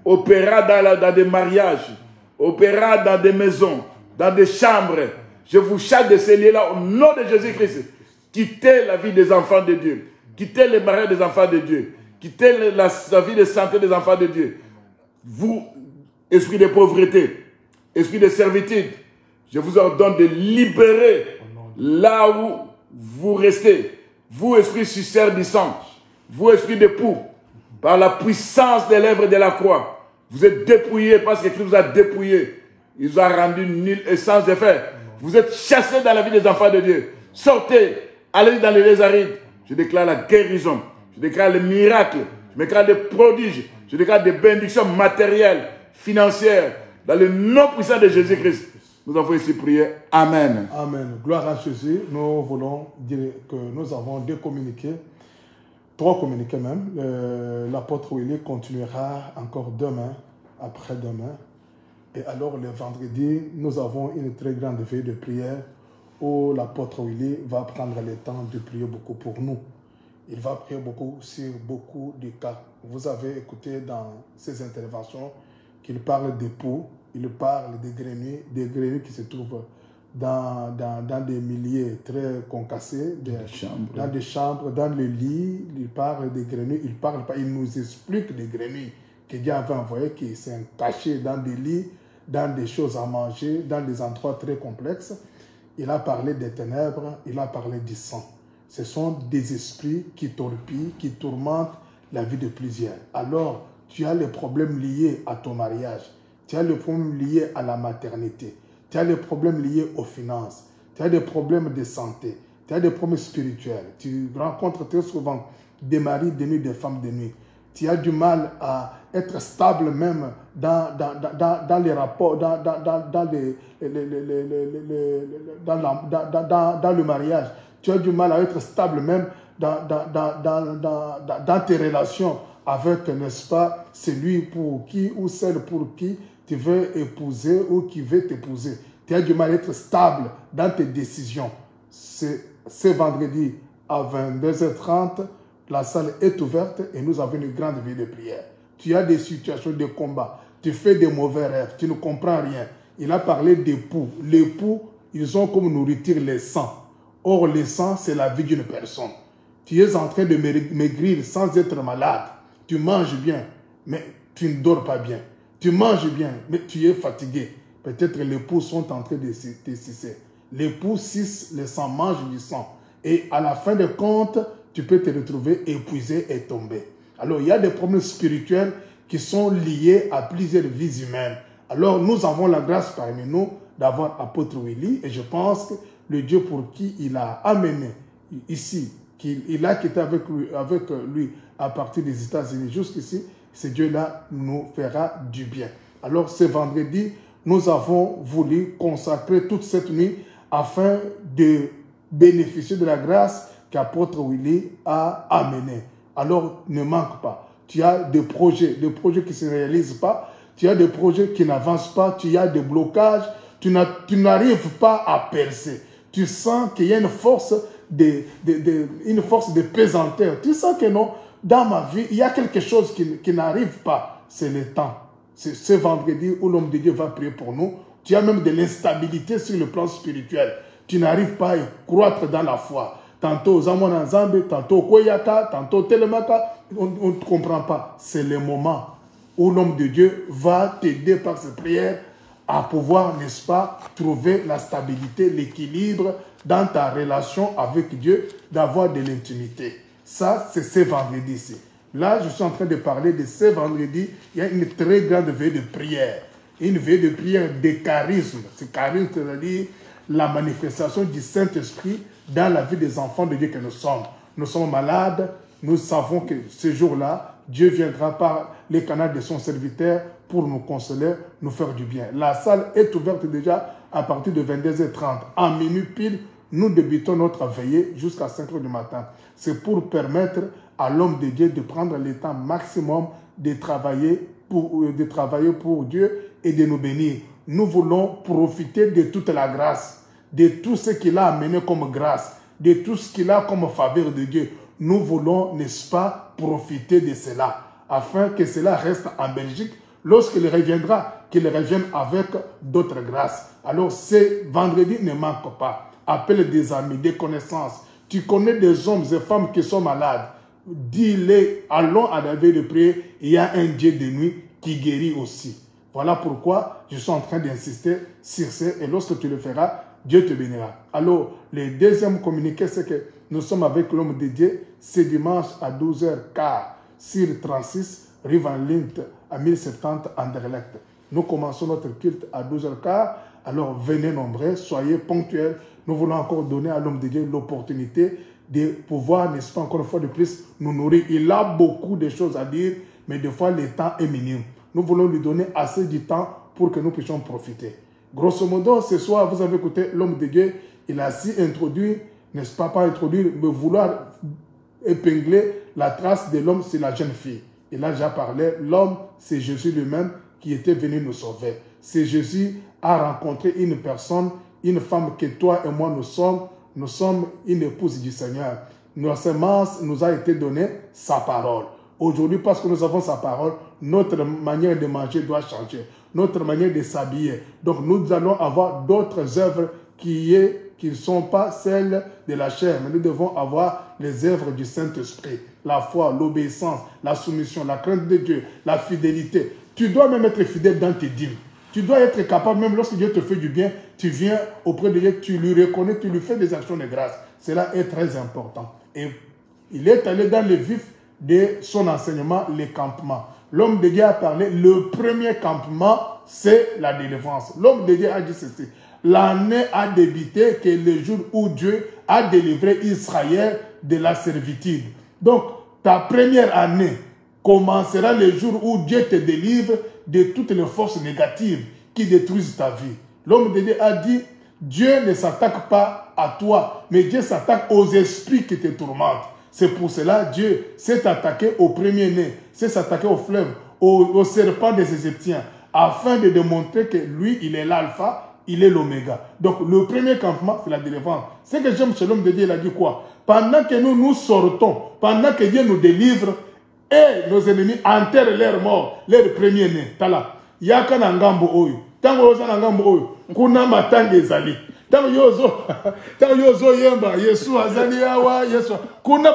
opérera dans des mariages, opérera dans des maisons, dans des chambres. Je vous chasse de ces lieux-là au nom de Jésus-Christ. Quittez la vie des enfants de Dieu. Quittez les mariages des enfants de Dieu. Quittez la vie de santé des enfants de Dieu. Vous, esprit de pauvreté, esprit de servitude, je vous ordonne de libérer là où vous restez. Vous, esprit suceur du sang, vous, esprit de poux, par la puissance des lèvres de la croix, vous êtes dépouillés parce que Christ vous a dépouillé. Il vous a rendu nul et sans effet. Vous êtes chassés dans la vie des enfants de Dieu. Sortez, allez dans les lieux arides. Je déclare la guérison, je déclare les miracles, je déclare des prodiges, je déclare des bénédictions matérielles, financières, dans le nom puissant de Jésus-Christ. Nous avons ici prié. Amen. Amen. Gloire à Jésus. Nous voulons dire que nous avons deux communiqués, trois communiqués même. L'apôtre Willy continuera encore demain, après-demain. Et alors le vendredi, nous avons une très grande veille de prière où l'apôtre Willy va prendre le temps de prier beaucoup pour nous. Il va prier beaucoup sur beaucoup de cas. Vous avez écouté dans ses interventions qu'il parle des poux. Il parle des grenouilles qui se trouvent dans des milieux très concassés, dans des chambres, dans les lits. Il parle des grenouilles, il nous explique des grenouilles que Dieu avait envoyées, qui sont cachées dans des lits, dans des choses à manger, dans des endroits très complexes. Il a parlé des ténèbres, il a parlé du sang. Ce sont des esprits qui torpillent, qui tourmentent la vie de plusieurs. Alors, tu as les problèmes liés à ton mariage, tu as les problèmes liés à la maternité, tu as les problèmes liés aux finances, tu as des problèmes de santé, tu as des problèmes spirituels, tu rencontres très souvent des maris de nuit, des femmes de nuit. Tu as du mal à être stable même dans les rapports, dans le mariage. Tu as du mal à être stable même dans tes relations avec, n'est-ce pas, celui pour qui ou celle pour qui tu veux épouser ou qui veut t'épouser. Tu as du mal à être stable dans tes décisions. Ce vendredi à 22h30, la salle est ouverte et nous avons une grande vie de prière. Tu as des situations de combat, tu fais des mauvais rêves, tu ne comprends rien. Il a parlé d'époux. Les époux, ils ont comme nourriture les sangs. Or, le sang, c'est la vie d'une personne. Tu es en train de maigrir sans être malade. Tu manges bien, mais tu ne dors pas bien. Tu manges bien, mais tu es fatigué. Peut-être les époux sont en train de sucer. Les époux sucent le sang, mangent du sang. Et à la fin de compte, tu peux te retrouver épuisé et tombé. Alors, il y a des problèmes spirituels qui sont liés à plusieurs vies humaines. Alors, nous avons la grâce parmi nous d'avoir apôtre Willy. Et je pense que le Dieu pour qui il a amené ici, qu'il a quitté avec lui à partir des États-Unis jusqu'ici, ce Dieu-là nous fera du bien. Alors, ce vendredi, nous avons voulu consacrer toute cette nuit afin de bénéficier de la grâce qu'apôtre Willy a amené. Alors, ne manque pas. Tu as des projets qui ne se réalisent pas. Tu as des projets qui n'avancent pas. Tu as des blocages. Tu n'arrives pas à percer. Tu sens qu'il y a une force de pesanteur. Tu sens que non, dans ma vie, il y a quelque chose qui n'arrive pas. C'est le temps. C'est ce vendredi où l'homme de Dieu va prier pour nous. Tu as même de l'instabilité sur le plan spirituel. Tu n'arrives pas à croître dans la foi. Tantôt Zamona Nzambe, tantôt Koyata, tantôt Telemaka, on ne comprend pas. C'est le moment où l'homme de Dieu va t'aider par ses prières à pouvoir, n'est-ce pas, trouver la stabilité, l'équilibre dans ta relation avec Dieu, d'avoir de l'intimité. Ça, c'est ce vendredi-ci. Là, je suis en train de parler de ce vendredi. Il y a une très grande veille de prière. Une veille de prière de charisme. Ce charisme, c'est-à-dire la manifestation du Saint-Esprit dans la vie des enfants de Dieu que nous sommes. Nous sommes malades, nous savons que ce jour-là, Dieu viendra par les canaux de son serviteur pour nous consoler, nous faire du bien. La salle est ouverte déjà à partir de 22h30. En minuit pile, nous débutons notre veillée jusqu'à 5h du matin. C'est pour permettre à l'homme de Dieu de prendre le temps maximum de travailler pour Dieu et de nous bénir. Nous voulons profiter de toute la grâce, de tout ce qu'il a amené comme grâce, de tout ce qu'il a comme faveur de Dieu. Nous voulons, n'est-ce pas, profiter de cela, afin que cela reste en Belgique. Lorsqu'il reviendra, qu'il revienne avec d'autres grâces. Alors, ce vendredi, ne manque pas. Appelle des amis, des connaissances. Tu connais des hommes et femmes qui sont malades. Dis-les, allons à la veille de prier. Il y a un Dieu de nuit qui guérit aussi. Voilà pourquoi je suis en train d'insister sur ça. Et lorsque tu le feras, Dieu te bénira. Alors, le deuxième communiqué, c'est que nous sommes avec l'homme de Dieu. C'est dimanche à 12h15 sur 36, rue Van Lint, à 1070 Anderlecht. Nous commençons notre culte à 12h15. Alors, venez nombreux, soyez ponctuels. Nous voulons encore donner à l'homme de Dieu l'opportunité de pouvoir, n'est-ce pas, encore une fois de plus, nous nourrir. Il a beaucoup de choses à dire, mais des fois, le temps est minime. Nous voulons lui donner assez de temps pour que nous puissions profiter. Grosso modo, ce soir, vous avez écouté l'homme de Dieu. Il a si introduit, n'est-ce pas, introduire, mais vouloir épingler la trace de l'homme, c'est la jeune fille. Il a déjà parlé, l'homme, c'est Jésus lui-même qui était venu nous sauver. C'est Jésus a rencontré une personne, une femme que toi et moi nous sommes une épouse du Seigneur. Notre semence nous a été donnée sa parole. Aujourd'hui, parce que nous avons sa parole, notre manière de manger doit changer. Notre manière de s'habiller. Donc, nous allons avoir d'autres œuvres qui ne sont pas celles de la chair. Mais nous devons avoir les œuvres du Saint-Esprit. La foi, l'obéissance, la soumission, la crainte de Dieu, la fidélité. Tu dois même être fidèle dans tes dîmes. Tu dois être capable, même lorsque Dieu te fait du bien, tu viens auprès de Dieu, tu lui reconnais, tu lui fais des actions de grâce. Cela est très important. Et il est allé dans le vif de son enseignement, les campements. L'homme de Dieu a parlé, le premier campement, c'est la délivrance. L'homme de Dieu a dit ceci. L'année a débuté que le jour où Dieu a délivré Israël de la servitude. Donc, ta première année commencera le jour où Dieu te délivre de toutes les forces négatives qui détruisent ta vie. L'homme de Dieu a dit, Dieu ne s'attaque pas à toi, mais Dieu s'attaque aux esprits qui te tourmentent. C'est pour cela que Dieu s'est attaqué au premier-né, s'est attaqué au fleuve, au serpent des Égyptiens, afin de démontrer que lui, il est l'alpha, il est l'oméga. Donc, le premier campement, c'est la délivrance. C'est que j'aime chez l'homme de Dieu, il a dit quoi? Pendant que nous sortons, pendant que Dieu nous délivre, et nos ennemis enterrent leurs morts, leurs premiers-nés. Tala. Yaka na ngambo oyo. Tango yoza na ngambo oyo. Kuna matanga ezali. Tango yozo yemba. Yesu azali awa. Yesu. Kuna